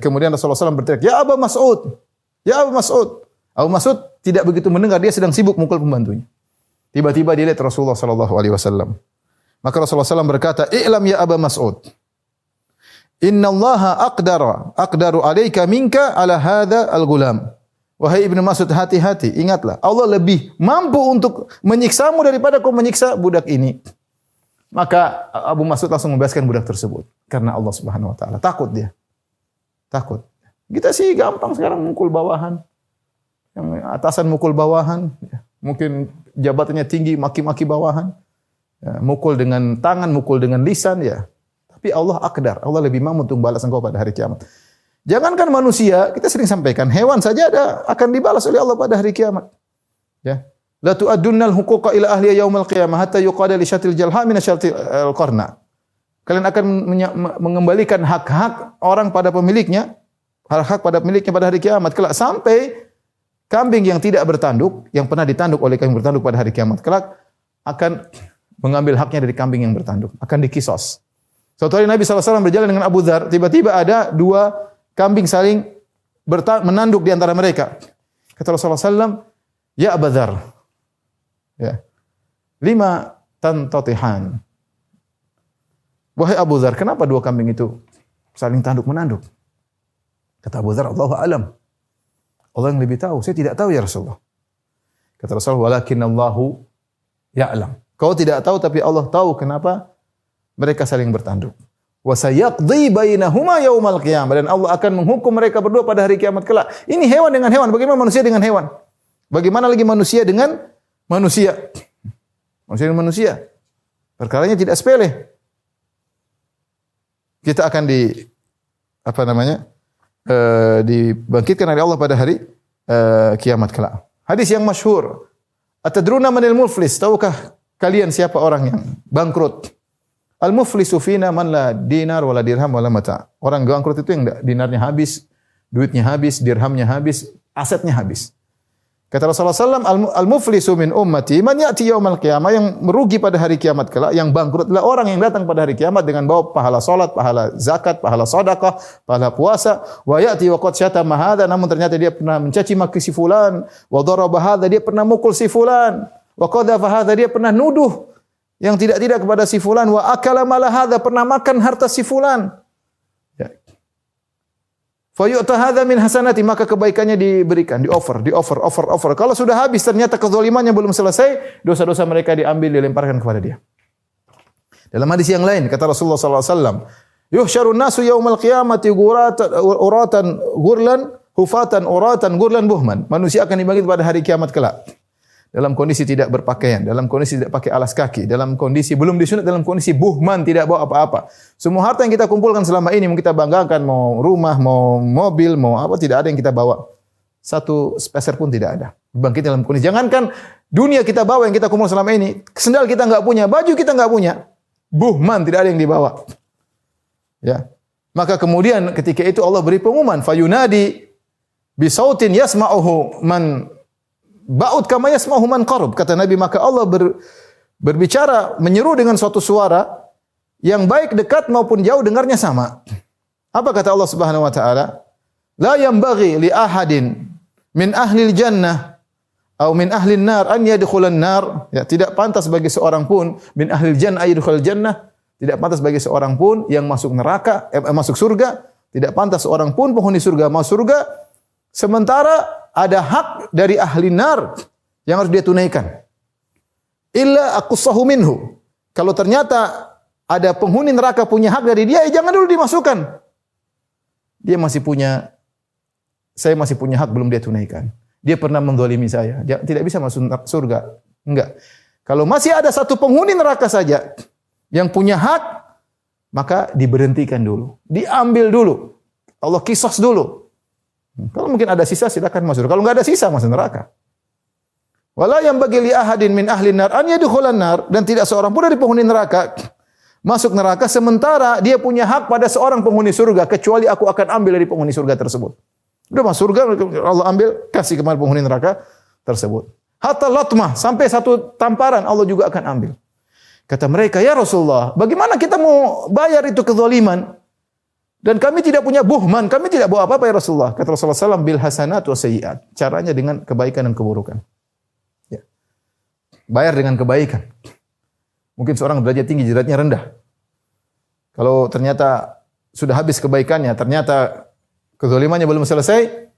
Kemudian Rasulullah SAW berteriak, "Ya Abu Mas'ud! Ya Abu Mas'ud!" Abu Mas'ud tidak begitu mendengar, dia sedang sibuk mukul pembantunya. Tiba-tiba dia lihat Rasulullah SAW. Maka Rasulullah SAW berkata, "I'lam ya Abu Mas'ud. Innallaha aqdaru alaika minka ala hadha al-gulam." Wahai Ibnu Mas'ud, hati-hati, ingatlah, Allah lebih mampu untuk menyiksamu daripada kau menyiksa budak ini. Maka Abu Mas'ud langsung membebaskan budak tersebut karena Allah Subhanahu wa taala. Takut dia. Takut. Kita sih gampang sekarang mukul bawahan. Yang atasan mukul bawahan, mungkin jabatannya tinggi maki-maki bawahan. Ya, mukul dengan tangan, mukul dengan lisan ya. Tapi Allah aqdar, Allah lebih mampu untuk balas engkau pada hari kiamat. Jangankan manusia, kita sering sampaikan, hewan saja akan dibalas oleh Allah pada hari kiamat. Ya. La tu'addunnal huquqa ila ahliya yaumal qiyamah hatta yuqada li syatil jalha min syatil qarna. Kalian akan mengembalikan hak-hak orang pada pemiliknya, hak-hak pada pemiliknya pada hari kiamat kelak, sampai kambing yang tidak bertanduk, yang pernah ditanduk oleh kambing bertanduk pada hari kiamat kelak, akan mengambil haknya dari kambing yang bertanduk, akan dikisos. Suatu hari Nabi SAW berjalan dengan Abu Dzar, tiba-tiba ada dua kambing saling menanduk di antara mereka. Kata Rasulullah SAW, "Ya Abu Dzar, ya, lima tantatihan." Wahai Abu Dzar, kenapa dua kambing itu saling tanduk menanduk? Kata Abu Dzar, "Allahu a'lam." Allah yang lebih tahu. Saya tidak tahu ya Rasulullah. Kata Rasulullah, "Walakinnallahu ya'lam." Kau tidak tahu tapi Allah tahu kenapa mereka saling bertanduk. Wa sayaqdi bainahuma yaumal qiyamah, dan Allah akan menghukum mereka berdua pada hari kiamat kelak. Ini hewan dengan hewan, bagaimana manusia dengan hewan? Bagaimana lagi manusia dengan manusia? Manusia dengan manusia. Perkaranya tidak sepele. Kita akan dibangkitkan oleh Allah pada hari kiamat kelak. Hadis yang masyhur. Atadruna manil muflis? Tahukah kalian siapa orang yang bangkrut? Al-muflisu fina man la dinar wala dirham wala mata. Orang bangkrut itu yang dinarnya habis, duitnya habis, dirhamnya habis, asetnya habis. Kata Rasulullah SAW, al-muflisu min ummati man ya'ti yaumal qiyamah, yang merugi pada hari kiamat kelak, yang bangkrut adalah orang yang datang pada hari kiamat dengan bawa pahala salat, pahala zakat, pahala sedekah, pahala puasa, wa ya'ti wa qad syatama hadza, namun ternyata dia pernah mencaci maki si fulan, wa daraba hadza, dia pernah mukul si fulan, wa qadhafa hadza, dia pernah nuduh yang tidak-tidak kepada si fulan, wa akala mala hadza, pernah makan harta si fulan. Fa yu'ta hadza min hasanati, maka kebaikannya diberikan, offer. Kalau sudah habis ternyata kezalimannya belum selesai, dosa-dosa mereka diambil, dilemparkan kepada dia. Dalam hadis yang lain kata Rasulullah sallallahu alaihi wasallam, "Yuhsyarun nasu yaumal qiyamati uratan ghurlan, hufatan uratan ghurlan buhman." Manusia akan dibangkit pada hari kiamat kelak dalam kondisi tidak berpakaian, dalam kondisi tidak pakai alas kaki, dalam kondisi belum disunat, dalam kondisi buhman, tidak bawa apa-apa. Semua harta yang kita kumpulkan selama ini, mau kita banggakan, mau rumah, mau mobil, mau apa, tidak ada yang kita bawa. Satu speser pun tidak ada. Bangkit dalam kondisi, jangankan dunia kita bawa yang kita kumpul selama ini, sendal kita enggak punya, baju kita enggak punya. Buhman, tidak ada yang dibawa. Ya. Maka kemudian ketika itu Allah beri pengumuman, fayunadi bisautin yasma'uhu man ba'ud kama yasma'uhu man qarab. Kata Nabi, maka Allah berbicara, menyeru dengan suatu suara yang baik dekat maupun jauh dengarnya sama. Apa kata Allah Subhanahu wa taala? La yanbaghi li ahadin min ahli jannah atau min ahli nar an yadkhulan nar. Ya, tidak pantas bagi seorang pun min ahli jannah yadkhul jannah, tidak pantas bagi seorang pun yang masuk neraka, masuk surga, tidak pantas seorang pun penghuni surga masuk surga sementara ada hak dari ahli nar yang harus dia tunaikan. Illa aqsahu minhu. Kalau ternyata ada penghuni neraka punya hak dari dia, jangan dulu dimasukkan. Dia masih punya, saya masih punya hak belum dia tunaikan. Dia pernah menzalimi saya, dia tidak bisa masuk surga. Enggak. Kalau masih ada satu penghuni neraka saja yang punya hak, maka diberhentikan dulu, diambil dulu. Allah kisos dulu. Kalau mungkin ada sisa, silakan masuk. Kalau enggak ada sisa, masuk neraka. Wala yang bagi li ahadin min ahli nar an yadkhulan nar, dan tidak seorang pun dari penghuni neraka masuk neraka sementara dia punya hak pada seorang penghuni surga, kecuali aku akan ambil dari penghuni surga tersebut. Udah masuk surga, Allah ambil, kasih kepada penghuni neraka tersebut. Hatta latmah, sampai satu tamparan Allah juga akan ambil. Kata mereka, ya Rasulullah, bagaimana kita mau bayar itu kezaliman? Dan kami tidak punya buhman, kami tidak bawa apa-apa ya Rasulullah. Kata Rasulullah SAW, bil hasanat wa sayyiat. Caranya dengan kebaikan dan keburukan. Ya. Bayar dengan kebaikan. Mungkin seorang derajat tinggi, derajatnya rendah. Kalau ternyata sudah habis kebaikannya, ternyata kezalimannya belum selesai,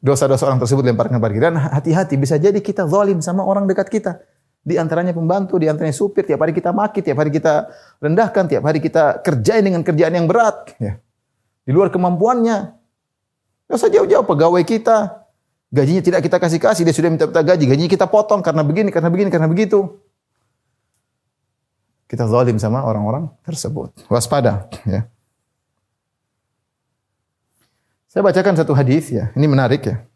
dosa-dosa orang tersebut lemparkan kepada kita. Dan hati-hati, bisa jadi kita zalim sama orang dekat kita. Di antaranya pembantu, di antaranya supir, tiap hari kita maki, tiap hari kita rendahkan, tiap hari kita kerjain dengan kerjaan yang berat. Ya. Di luar kemampuannya. Gak usah jauh-jauh, pegawai kita, gajinya tidak kita kasih-kasih, dia sudah minta gaji, gajinya kita potong karena begini, karena begini, karena begitu. Kita zalim sama orang-orang tersebut. Waspada. Ya. Saya bacakan satu hadis ya, ini menarik ya.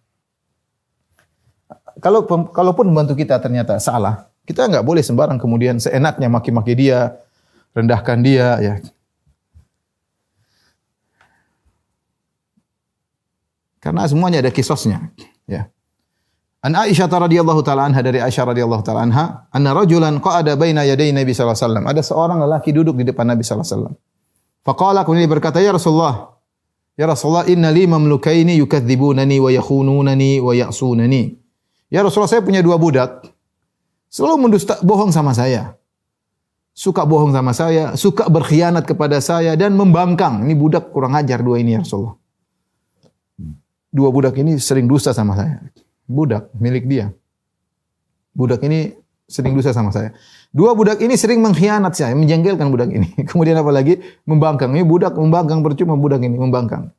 Kalaupun membantu kita ternyata salah, kita nggak boleh sembarang kemudian seenaknya maki-maki dia, rendahkan dia ya. Karena semuanya ada kisosnya ya. An Aisyah radhiyallahu taala anha, dari Aisyah radhiyallahu taala anha, anna rajulan qa'ada baina yaday Nabi sallallahu alaihi wasallam. Ada seorang lelaki duduk di depan Nabi sallallahu alaihi wasallam. Faqala, kemudian dia berkata, ya Rasulullah, inna li mamlukaini yukadzibunani wa yakhununani wa ya'sunani. Ya Rasulullah, saya punya 2 budak. Selalu bohong sama saya. Suka bohong sama saya, suka berkhianat kepada saya dan membangkang. Ini budak kurang ajar 2 ini ya Rasulullah. 2 budak ini sering dusta sama saya. Budak milik dia. Budak ini sering dusta sama saya. 2 budak ini sering mengkhianat saya, menjengkelkan budak ini. Kemudian apa lagi? Membangkang. Ini budak membangkang, percuma budak ini membangkang.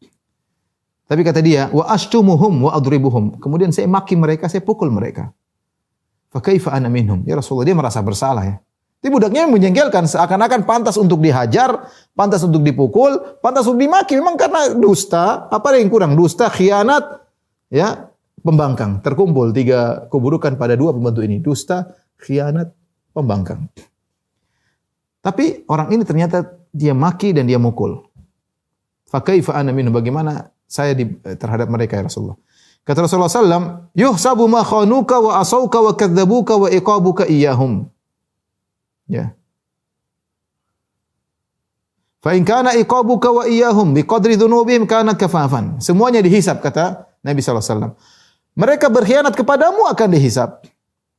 Tapi kata dia, wa ashtumuhum wa adribuhum. Kemudian saya maki mereka, saya pukul mereka. Fa kaifa ana minhum? Ya Rasulullah, dia merasa bersalah ya. Tapi budaknya menjengkelkan, seakan-akan pantas untuk dihajar, pantas untuk dipukul, pantas untuk dimaki. Memang karena dusta, apa yang kurang? Dusta, khianat, ya, pembangkang. Terkumpul 3 keburukan pada 2 pembantu ini. Dusta, khianat, pembangkang. Tapi orang ini ternyata dia maki dan dia mukul. Fa kaifa ana minhum? Bagaimana saya terhadap mereka ya Rasulullah? Kata Rasulullah SAW, yuhsabu ma khanuka wa asauka wa kadzabuka wa iqabuka iyahum. Ya. Fa in kana iqabuka wa iyahum biqadri dzunubihim kana kafafan. Semuanya dihisab, kata Nabi SAW. Mereka berkhianat kepadamu akan dihisab.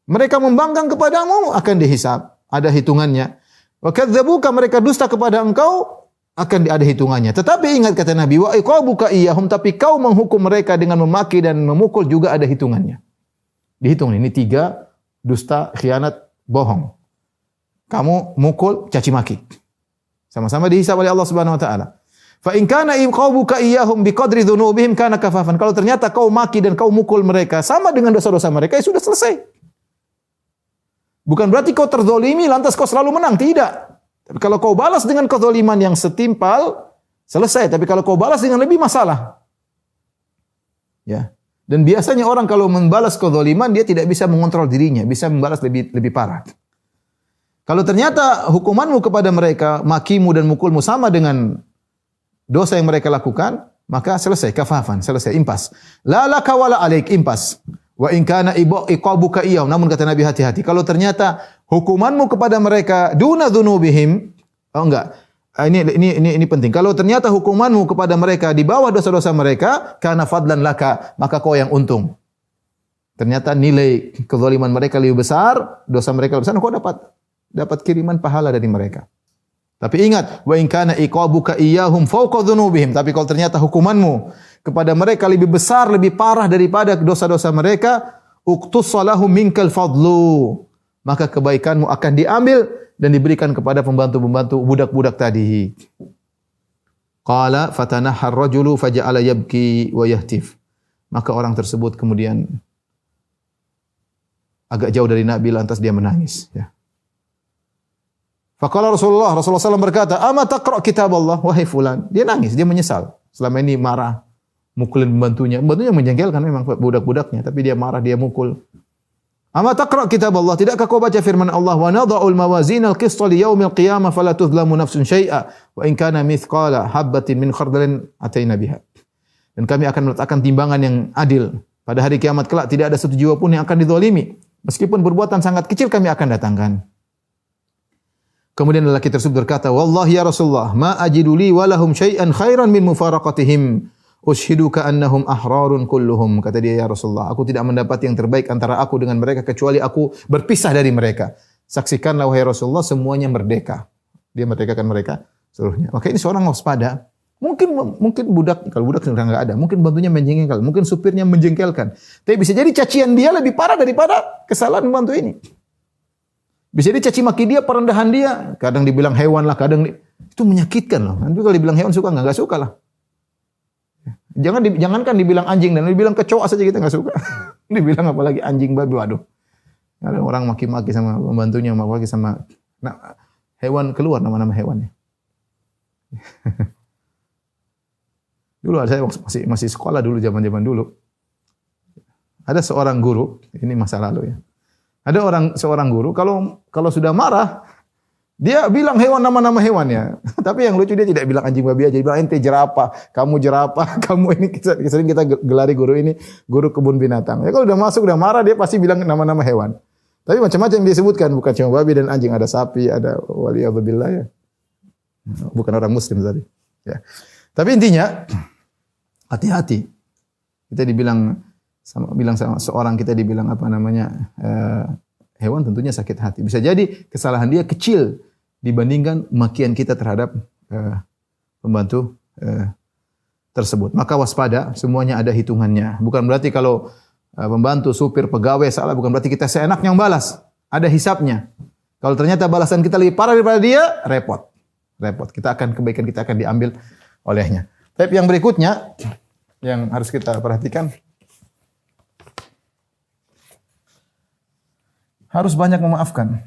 Mereka membangkang kepadamu akan dihisab. Ada hitungannya. Wa kadzabuka, mereka dusta kepada engkau, akan ada hitungannya. Tetapi ingat kata Nabi, wa iqabuka iyahum, tapi kau menghukum mereka dengan memaki dan memukul juga ada hitungannya. Dihitung ini 3, dusta, khianat, bohong. Kamu mukul, caci maki. Sama-sama dihisab oleh Allah Subhanahu wa taala. Fa in kana iqabuka iyahum biqadri dzunubihim kana kafafan. Kalau ternyata kau maki dan kau mukul mereka sama dengan dosa-dosa mereka, ya sudah selesai. Bukan berarti kau terzalimi lantas kau selalu menang, tidak. Tapi kalau kau balas dengan kezaliman yang setimpal, selesai. Tapi kalau kau balas dengan lebih, masalah. Ya. Dan biasanya orang kalau membalas kezaliman, dia tidak bisa mengontrol dirinya, bisa membalas lebih parah. Kalau ternyata hukumanmu kepada mereka, makimu dan mukulmu sama dengan dosa yang mereka lakukan, maka selesai, kafafan, selesai, impas. La laka wala alaik, impas. Wa in kana iqabuka iyahum. Namun kata Nabi, hati-hati. Kalau ternyata hukumanmu kepada mereka duna dzunubihim, oh enggak. Ini penting. Kalau ternyata hukumanmu kepada mereka di bawah dosa-dosa mereka, kana fadlan laka, maka kau yang untung. Ternyata nilai kezaliman mereka lebih besar, dosa mereka lebih besar, kau dapat kiriman pahala dari mereka. Tapi ingat, wa in kana iqabuka iyahum fawqa dzunubihim. Tapi kalau ternyata hukumanmu kepada mereka lebih besar, lebih parah daripada dosa-dosa mereka, uqtusalahum minkal fadlu. Maka kebaikanmu akan diambil dan diberikan kepada pembantu-pembantu budak-budak tadi. Qala fatanahar rajulu faja'ala yabki wa yahtif. Maka orang tersebut kemudian agak jauh dari Nabi, lantas dia menangis, ya. Faqala Rasulullah SAW berkata, "Ama taqra' kitab Allah?" Wahai fulan, dia nangis, dia menyesal. Selama ini marah, mukulin pembantunya. Pembantunya menjengkelkan memang budak-budaknya, tapi dia marah, dia mukul. "Ama taqra' kitab Allah?" Tidakkah kau baca firman Allah, "Wa nadha'ul mawazinal qista li yaumil qiyamah fala tudhlamu nafsun syai'a wa in kana mithqala habatin min khardalin ataina biha." Dan kami akan meletakkan timbangan yang adil. Pada hari kiamat kelak tidak ada satu jiwa pun yang akan dizalimi. Meskipun perbuatan sangat kecil kami akan datangkan. Kemudian lelaki tersebut berkata, "Wallahi ya Rasulullah, ma ajidu li wa lahum syai'an khairan min mufaraqatihim. Ushiduka annahum ahrarun kulluhum." Kata dia, "Ya Rasulullah, aku tidak mendapat yang terbaik antara aku dengan mereka kecuali aku berpisah dari mereka. Saksikanlah wahai Rasulullah, semuanya merdeka." Dia merdekakan mereka seluruhnya. Maka ini seorang waspada. Mungkin budak, kalau budak sudah enggak ada, mungkin bantunya menjengkelkan, mungkin supirnya menjengkelkan. Tapi bisa jadi cacian dia lebih parah daripada kesalahan pembantu ini. Bisa dicaci maki dia, perendahan dia. Kadang dibilang hewan lah, itu menyakitkan loh. Nanti kalau dibilang hewan suka nggak suka lah. Jangankan dibilang anjing dan dibilang kecoa saja kita nggak suka. Dibilang apalagi anjing babi, waduh. Ada orang maki-maki sama pembantunya, maki sama hewan, keluar nama-nama hewannya. Dulu saya masih sekolah dulu, zaman-zaman dulu. Ada seorang guru, ini masa lalu ya. Ada seorang guru kalau sudah marah, dia bilang hewan nama-nama hewannya. Tapi yang lucu dia tidak bilang anjing babi aja, dia bilang ente jerapah, kamu jerapah, kamu ini sering kita gelari guru ini guru kebun binatang. Ya kalau udah masuk udah marah dia pasti bilang nama-nama hewan. Tapi macam-macam yang disebutkan, bukan cuma babi dan anjing, ada sapi, ada waliyadzubillah ya. Bukan orang muslim tadi. Ya. Tapi intinya hati-hati. Kita dibilang sama seorang, kita dibilang apa namanya hewan, tentunya sakit hati. Bisa jadi kesalahan dia kecil dibandingkan makian kita terhadap pembantu tersebut. Maka waspada, semuanya ada hitungannya. Bukan berarti kalau pembantu, supir, pegawai salah, bukan berarti kita seenaknya balas. Ada hisapnya. Kalau ternyata balasan kita lebih parah daripada dia, repot. Kebaikan kita akan diambil olehnya. Tapi yang berikutnya yang harus kita perhatikan, harus banyak memaafkan.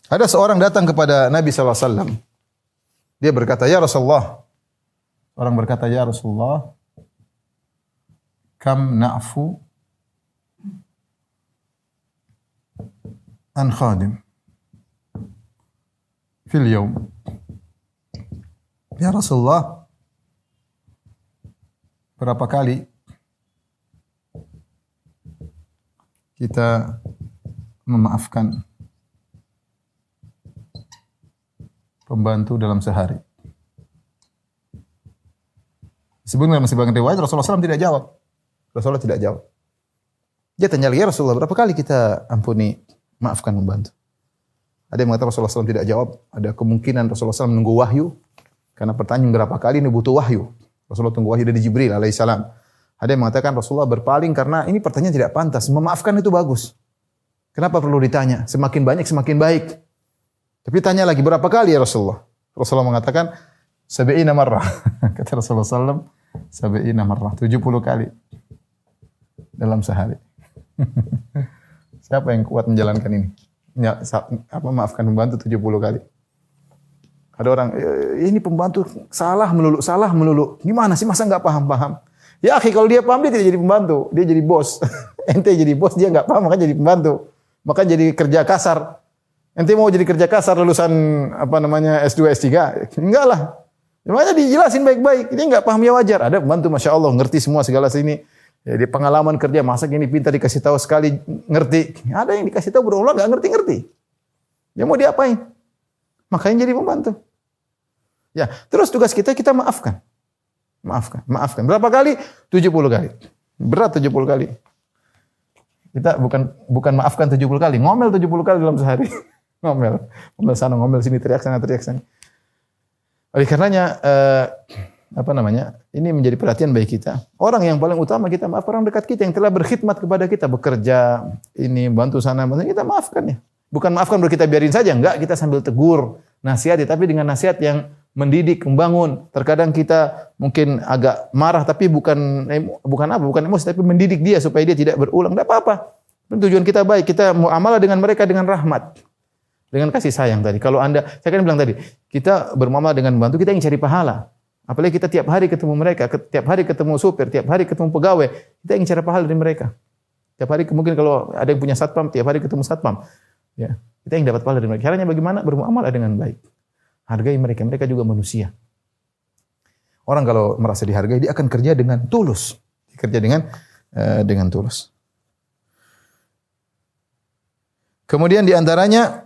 Ada seorang datang kepada Nabi SAW. Dia berkata, "Ya Rasulullah." Orang berkata, "Ya Rasulullah, kam na'fu an khadim fil yawm." Ya Rasulullah, berapa kali kita memaafkan pembantu dalam sehari? Sebenarnya masih banyak riwayat Rasulullah SAW tidak jawab. Rasulullah tidak jawab. Dia tanya lagi, "Ya Rasulullah, berapa kali kita ampuni, maafkan pembantu?" Ada yang mengatakan Rasulullah SAW tidak jawab. Ada kemungkinan Rasulullah SAW menunggu wahyu. Karena pertanyaan berapa kali ini butuh wahyu. Rasulullah tunggu wahyu dari Jibril alaihissalam. Ada yang mengatakan Rasulullah berpaling karena ini pertanyaan tidak pantas. Memaafkan itu bagus. Kenapa perlu ditanya? Semakin banyak semakin baik. Tapi tanya lagi, berapa kali ya Rasulullah? Rasulullah mengatakan 70 marrah. Kata Rasulullah SAW, 70 marrah, 70 kali dalam sehari. Siapa yang kuat menjalankan ini? Maafkan pembantu 70 kali. Ada orang, ini pembantu salah melulu. Gimana sih, masa nggak paham? Ya akhi, kalau dia paham dia tidak jadi pembantu, dia jadi bos. Ente jadi bos, dia nggak paham, maka jadi pembantu. Maka jadi kerja kasar. Ente mau jadi kerja kasar lulusan S2, S3? Enggak lah. Makanya dijelasin baik-baik. Ini nggak paham ya wajar. Ada pembantu, Masya Allah, ngerti semua segala sini. Ya, dia pengalaman kerja, masak ini pintar, dikasih tahu sekali ngerti. Ada yang dikasih tahu berulang nggak ngerti. Dia mau diapain? Makanya jadi pembantu. Ya, terus tugas kita maafkan. Maafkan. Berapa kali? 70 kali. Berat 70 kali. Kita bukan maafkan 70 kali, ngomel 70 kali dalam sehari. Ngomel sana, ngomel sini, teriak sana. Oleh karenanya ini menjadi perhatian bagi kita. Orang yang paling utama kita maaf, orang dekat kita yang telah berkhidmat kepada kita, bekerja, ini bantu sana, kita maafkan ya. Bukan maafkan berarti kita biarin saja, enggak, kita sambil tegur, nasihati, tapi dengan nasihat yang mendidik, membangun. Terkadang kita mungkin agak marah, tapi bukan emosi, tapi mendidik dia supaya dia tidak berulang. Tidak apa-apa. Tujuan kita baik, kita muamalah dengan mereka dengan rahmat, dengan kasih sayang tadi. Kalau saya kan bilang tadi, kita bermuamalah dengan pembantu, kita ingin cari pahala. Apalagi kita tiap hari ketemu mereka, tiap hari ketemu supir, tiap hari ketemu pegawai, kita ingin cari pahala dari mereka. Tiap hari mungkin kalau ada yang punya satpam, tiap hari ketemu satpam. Ya. Kita yang dapat pahala dari mereka. Caranya bagaimana? Bermuamalah dengan baik. Hargai mereka, mereka juga manusia. Orang kalau merasa dihargai, dia akan kerja dengan tulus. Kerja dengan tulus. Kemudian di antaranya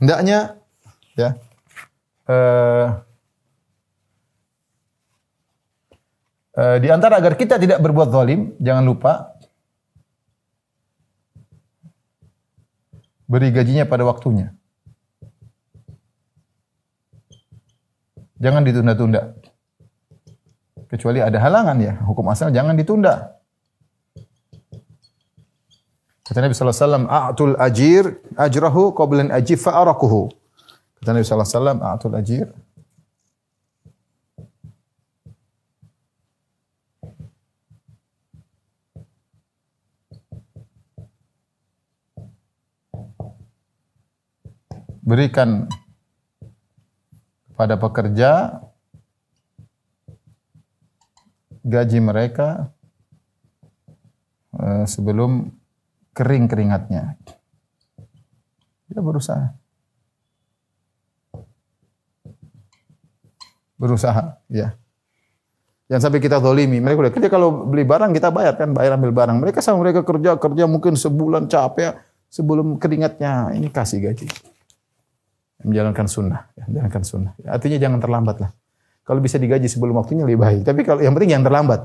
hendaknya ya di antara agar kita tidak berbuat zalim, jangan lupa beri gajinya pada waktunya. Jangan ditunda-tunda. Kecuali ada halangan ya, hukum asal jangan ditunda. Kata Nabi sallallahu alaihi wasallam, "A'tul ajir ajrahu qabla an ajifa araquhu." Kata Nabi sallallahu alaihi wasallam, "A'tul ajir berikan kepada pekerja gaji mereka sebelum kering keringatnya." Dia berusaha. Berusaha, ya. Jangan sampai kita zalimi. Mereka udah kerja, kalau beli barang kita bayar kan, bayar ambil barang. Mereka sama mereka kerja mungkin sebulan capek, sebelum keringatnya ini kasih gaji. Menjalankan sunnah, ya, menjalankan sunnah. Artinya jangan terlambat lah. Kalau bisa digaji sebelum waktunya lebih baik. Tapi kalau yang penting jangan terlambat.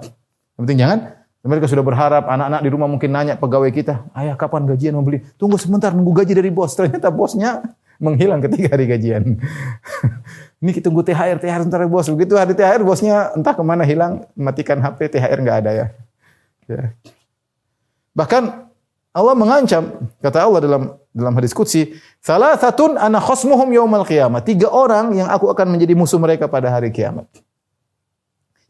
Yang penting jangan. Mereka sudah berharap, anak-anak di rumah mungkin nanya pegawai kita, "Ayah, kapan gajian mau beli?" "Tunggu sebentar, nunggu gaji dari bos." Ternyata bosnya menghilang ketika hari gajian. Ini kita tunggu THR sebentar bos. Begitu hari THR bosnya entah kemana hilang, matikan HP, THR nggak ada ya. Bahkan Allah mengancam, kata Allah dalam hadis qudsi, "Salasatun ana khasmuhum yaumal qiyamah." 3 orang yang aku akan menjadi musuh mereka pada hari kiamat.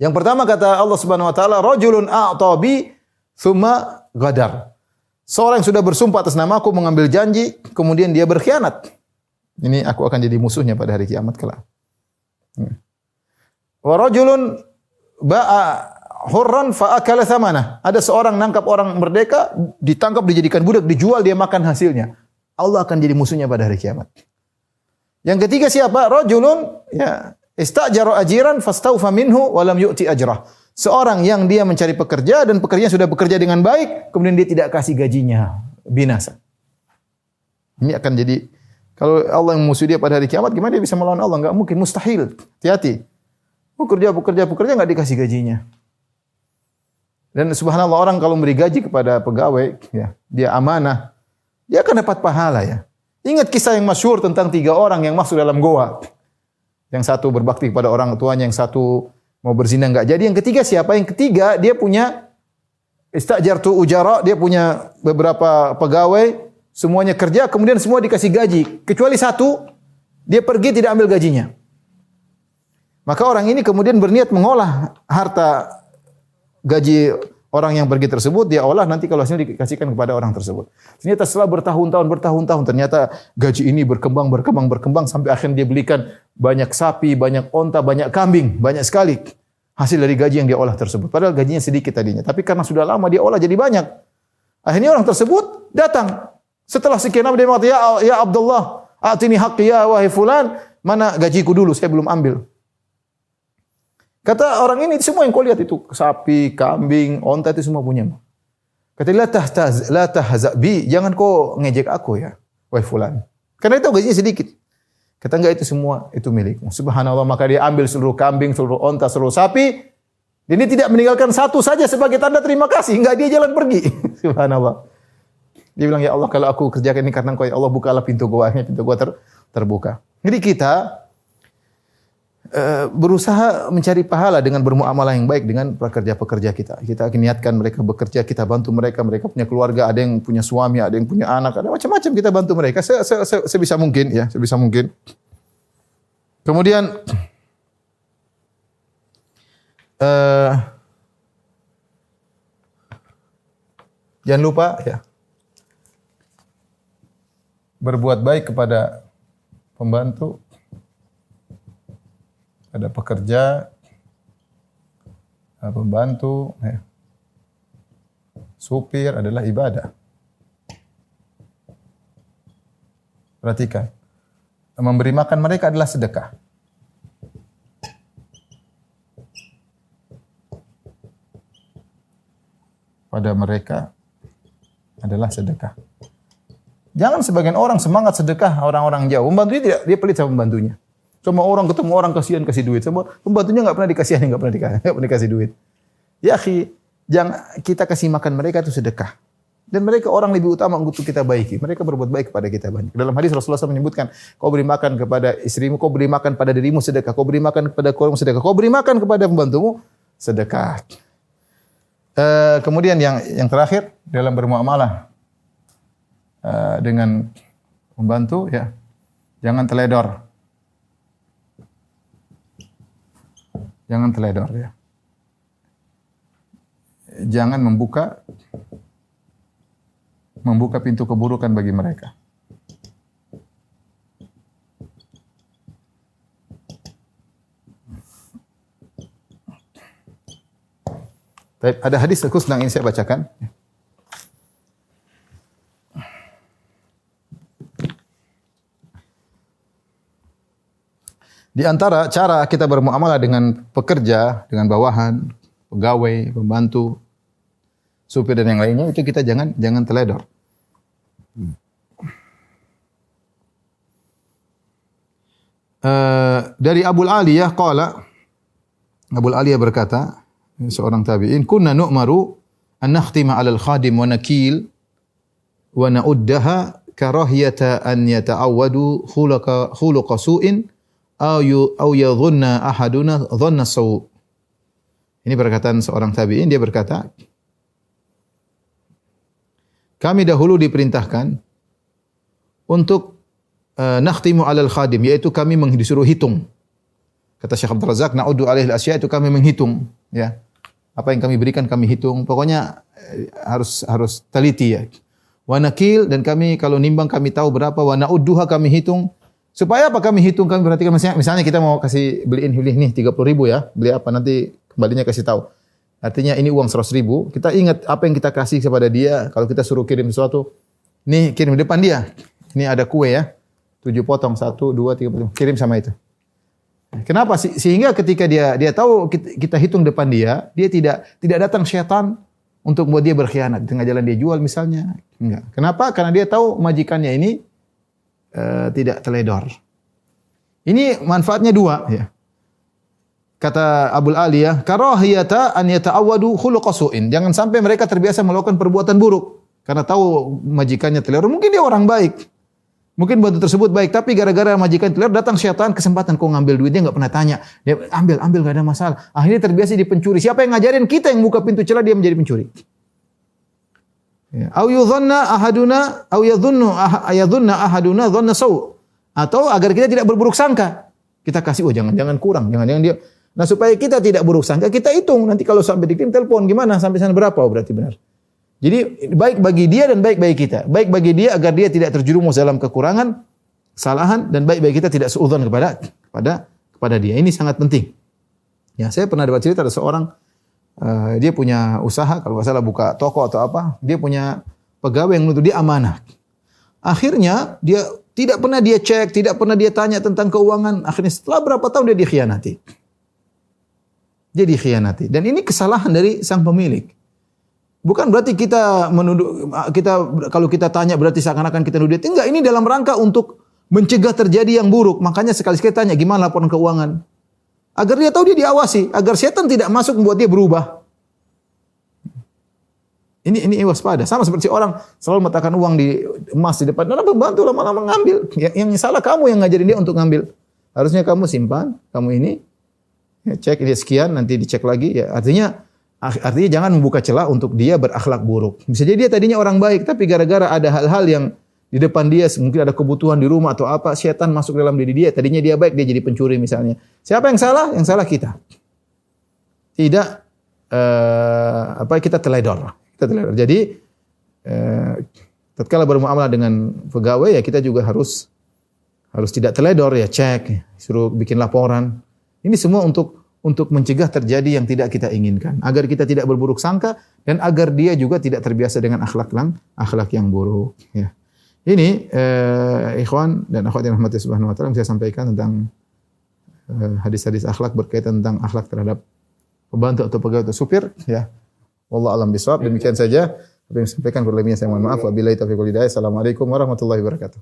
Yang pertama kata Allah Subhanahu wa taala, "Rajulun a'ta bi tsumma ghadar." Seorang yang sudah bersumpah atas nama aku, mengambil janji, kemudian dia berkhianat. Ini aku akan jadi musuhnya pada hari kiamat kelak. Wa rajulun ba'a hurran fa akala thamanah. Ada seorang nangkap orang merdeka, ditangkap, dijadikan budak, dijual, dia makan hasilnya. Allah akan jadi musuhnya pada hari kiamat. Yang ketiga siapa? Rajulun ya istajara ajiran fastawfa minhu wa lam yu'ti ajrah. Seorang yang dia mencari pekerja dan pekerjanya sudah bekerja dengan baik, kemudian dia tidak kasih gajinya, binasa. Ini akan jadi, kalau Allah yang musuh dia pada hari kiamat, gimana dia bisa melawan Allah? Enggak mungkin, mustahil. Hati-hati. Pekerja enggak dikasih gajinya. Dan subhanallah, orang kalau memberi gaji kepada pegawai, ya, dia amanah, dia akan dapat pahala ya. Ingat kisah yang masyhur tentang 3 orang yang masuk dalam goa. Yang satu berbakti kepada orang tuanya, yang satu mau berzina enggak jadi. Yang ketiga siapa? Yang ketiga dia punya istajartu ujara, dia punya beberapa pegawai, semuanya kerja, kemudian semua dikasih gaji. Kecuali satu, dia pergi tidak ambil gajinya. Maka orang ini kemudian berniat mengolah harta gaji orang yang pergi tersebut, dia olah nanti kalau hasilnya dikasihkan kepada orang tersebut. Ternyata setelah bertahun-tahun, ternyata gaji ini berkembang sampai akhirnya dia belikan banyak sapi, banyak onta, banyak kambing, banyak sekali hasil dari gaji yang dia olah tersebut. Padahal gajinya sedikit tadinya, tapi karena sudah lama dia olah jadi banyak. Akhirnya orang tersebut datang. Setelah sekian lama dia mengatakan, ya Abdullah, atini haqqi ya wahai fulan, mana gajiku dulu, saya belum ambil. Kata orang ini, semua yang kau lihat itu, sapi, kambing, onta itu semua punya. Kata la tahza bi, jangan kau ngejek aku ya, wahai fulan. Karena itu gajinya sedikit. Kata enggak, itu semua itu milikmu. Subhanallah, maka dia ambil seluruh kambing, seluruh onta, seluruh sapi. Dan dia tidak meninggalkan satu saja sebagai tanda terima kasih. Enggak, dia jalan pergi. Subhanallah. Dia bilang, ya Allah, kalau aku kerjakan ini karena Engkau, ya Allah, bukalah pintu gua terbuka. Jadi kita berusaha mencari pahala dengan bermuamalah yang baik dengan pekerja-pekerja kita. Kita niatkan mereka bekerja, kita bantu mereka, mereka punya keluarga, ada yang punya suami, ada yang punya anak, ada macam-macam, kita bantu mereka sebisa mungkin ya, sebisa mungkin. Kemudian jangan lupa ya, berbuat baik kepada pembantu, ada pekerja, pembantu, ya. Supir adalah ibadah. Perhatikan. Memberi makan mereka adalah sedekah. Pada mereka adalah sedekah. Jangan sebagian orang semangat sedekah orang-orang jauh. Membantu dia pelit sama pembantunya. Semua orang ketemu orang kasihan kasih duit. Semua pembantunya enggak pernah dikasihani, enggak pernah dikasih duit. Ya akhi, jangan kita kasih makan mereka itu sedekah. Dan mereka orang lebih utama untuk kita baiki. Mereka berbuat baik kepada kita banyak. Dalam hadis Rasulullah SAW menyebutkan, kau beri makan kepada istrimu, kau beri makan pada dirimu sedekah, kau beri makan kepada keluargamu sedekah, kau beri makan kepada pembantumu sedekah. Kemudian yang terakhir dalam bermuamalah dengan pembantu, ya, jangan teledor. Jangan teledor, ya. Jangan membuka pintu keburukan bagi mereka. Baik, ada hadis khusus yang ini saya bacakan. Di antara cara kita bermuamalah dengan pekerja, dengan bawahan, pegawai, pembantu, supir dan yang lainnya, itu kita jangan teledor. Dari Abu Aliyah qala, Abu Aliyah berkata, seorang tabi'in, kunna nu'maru an nakhtima 'alal khadim wa nakil wa na'uddaha karahiyata an yata'awwadu khuluqa su'in aw yadhunna ahaduna dhanna saw'. Ini perkataan seorang tabi'in, dia berkata, kami dahulu diperintahkan untuk nakhtimu 'alal khadim, yaitu kami disuruh hitung. Kata Syekh Abdul Razak, na'uddu 'alaihi al-asya', itu kami menghitung, ya. Apa yang kami berikan kami hitung. Pokoknya harus teliti, ya. Wa nakil, dan kami kalau nimbang kami tahu berapa, wa na'udduha kami hitung. Supaya apa kami hitung? Kami perhatikan misalnya kita mau kasih beliin nih 30.000 ya. Beli apa nanti kembalinya kasih tahu. Artinya ini uang 100.000, kita ingat apa yang kita kasih kepada dia. Kalau kita suruh kirim sesuatu, nih kirim di depan dia. Ini ada kue ya, 7 potong, 1, 2, 3, 4, kirim sama itu. Kenapa? Sehingga ketika dia tahu kita hitung depan dia tidak datang syaitan untuk buat dia berkhianat. Di tengah jalan dia jual misalnya. Enggak. Kenapa? Karena dia tahu majikannya ini tidak teledor. Ini manfaatnya 2 ya. Kata Abul Aliyah, karahiyata an yata'awwadu khuluqa su'in. Jangan sampai mereka terbiasa melakukan perbuatan buruk karena tahu majikannya teledor. Mungkin dia orang baik. Mungkin bantu tersebut baik, tapi gara-gara majikan teledor datang syaitan, kesempatan kau ngambil duitnya enggak pernah tanya. Dia ambil enggak ada masalah. Akhirnya terbiasa jadi pencuri. Siapa yang ngajarin? Kita yang buka pintu celah, dia menjadi pencuri. Ya. Au yadhunna ahaduna dhanna saw. Atau agar kita tidak berburuk sangka. Kita kasih, jangan kurang, jangan dia. Nah, supaya kita tidak buruk sangka, kita hitung. Nanti kalau sampai dikirim telepon gimana? Sampai sana berapa? Berarti benar. Jadi baik bagi dia dan baik bagi kita. Baik bagi dia agar dia tidak terjerumus dalam kekurangan, kesalahan, dan baik bagi kita tidak suudzon kepada dia. Ini sangat penting. Ya, saya pernah dapat cerita ada seorang dia punya usaha, kalau nggak salah buka toko atau apa, dia punya pegawai yang menuntut dia amanah. Akhirnya dia tidak pernah dia cek, tidak pernah dia tanya tentang keuangan. Akhirnya setelah berapa tahun dia dikhianati. Dia dikhianati. Dan ini kesalahan dari sang pemilik. Bukan berarti kita kalau kita tanya berarti seakan-akan kita nuduh dia. Enggak, ini dalam rangka untuk mencegah terjadi yang buruk. Makanya sekali-sekali tanya gimana laporan keuangan. Agar dia tahu, dia diawasi, agar setan tidak masuk membuat dia berubah. Ini waspada. Sama seperti orang selalu meletakkan uang di emas di depan. Orang pembantu lama-lama ngambil. Yang salah kamu yang ngajarin dia untuk ngambil. Harusnya kamu simpan, kamu ini cek ini sekian, nanti dicek lagi. Ya, artinya jangan membuka celah untuk dia berakhlak buruk. Bisa jadi dia tadinya orang baik, tapi gara-gara ada hal-hal yang di depan dia, mungkin ada kebutuhan di rumah atau apa, setan masuk dalam diri dia. Tadinya dia baik, dia jadi pencuri misalnya. Siapa yang salah? Yang salah kita. Tidak kita teledor. Jadi tatkala bermuamalah dengan pegawai ya kita juga harus tidak teledor ya, cek, suruh bikin laporan. Ini semua untuk mencegah terjadi yang tidak kita inginkan, agar kita tidak berburuk sangka dan agar dia juga tidak terbiasa dengan akhlak yang buruk. Ya. Ini ikhwan dan akhwat yang rahmati subhanahu wa taala, yang saya sampaikan tentang hadis-hadis akhlak berkaitan tentang akhlak terhadap pembantu atau pegawai atau supir, ya. Wallahu a'lam bishawab. Demikian saja apa yang saya sampaikan, kurang lebihnya saya mohon maaf. Wabillahi taufiq wal hidayah. Assalamualaikum warahmatullahi wabarakatuh.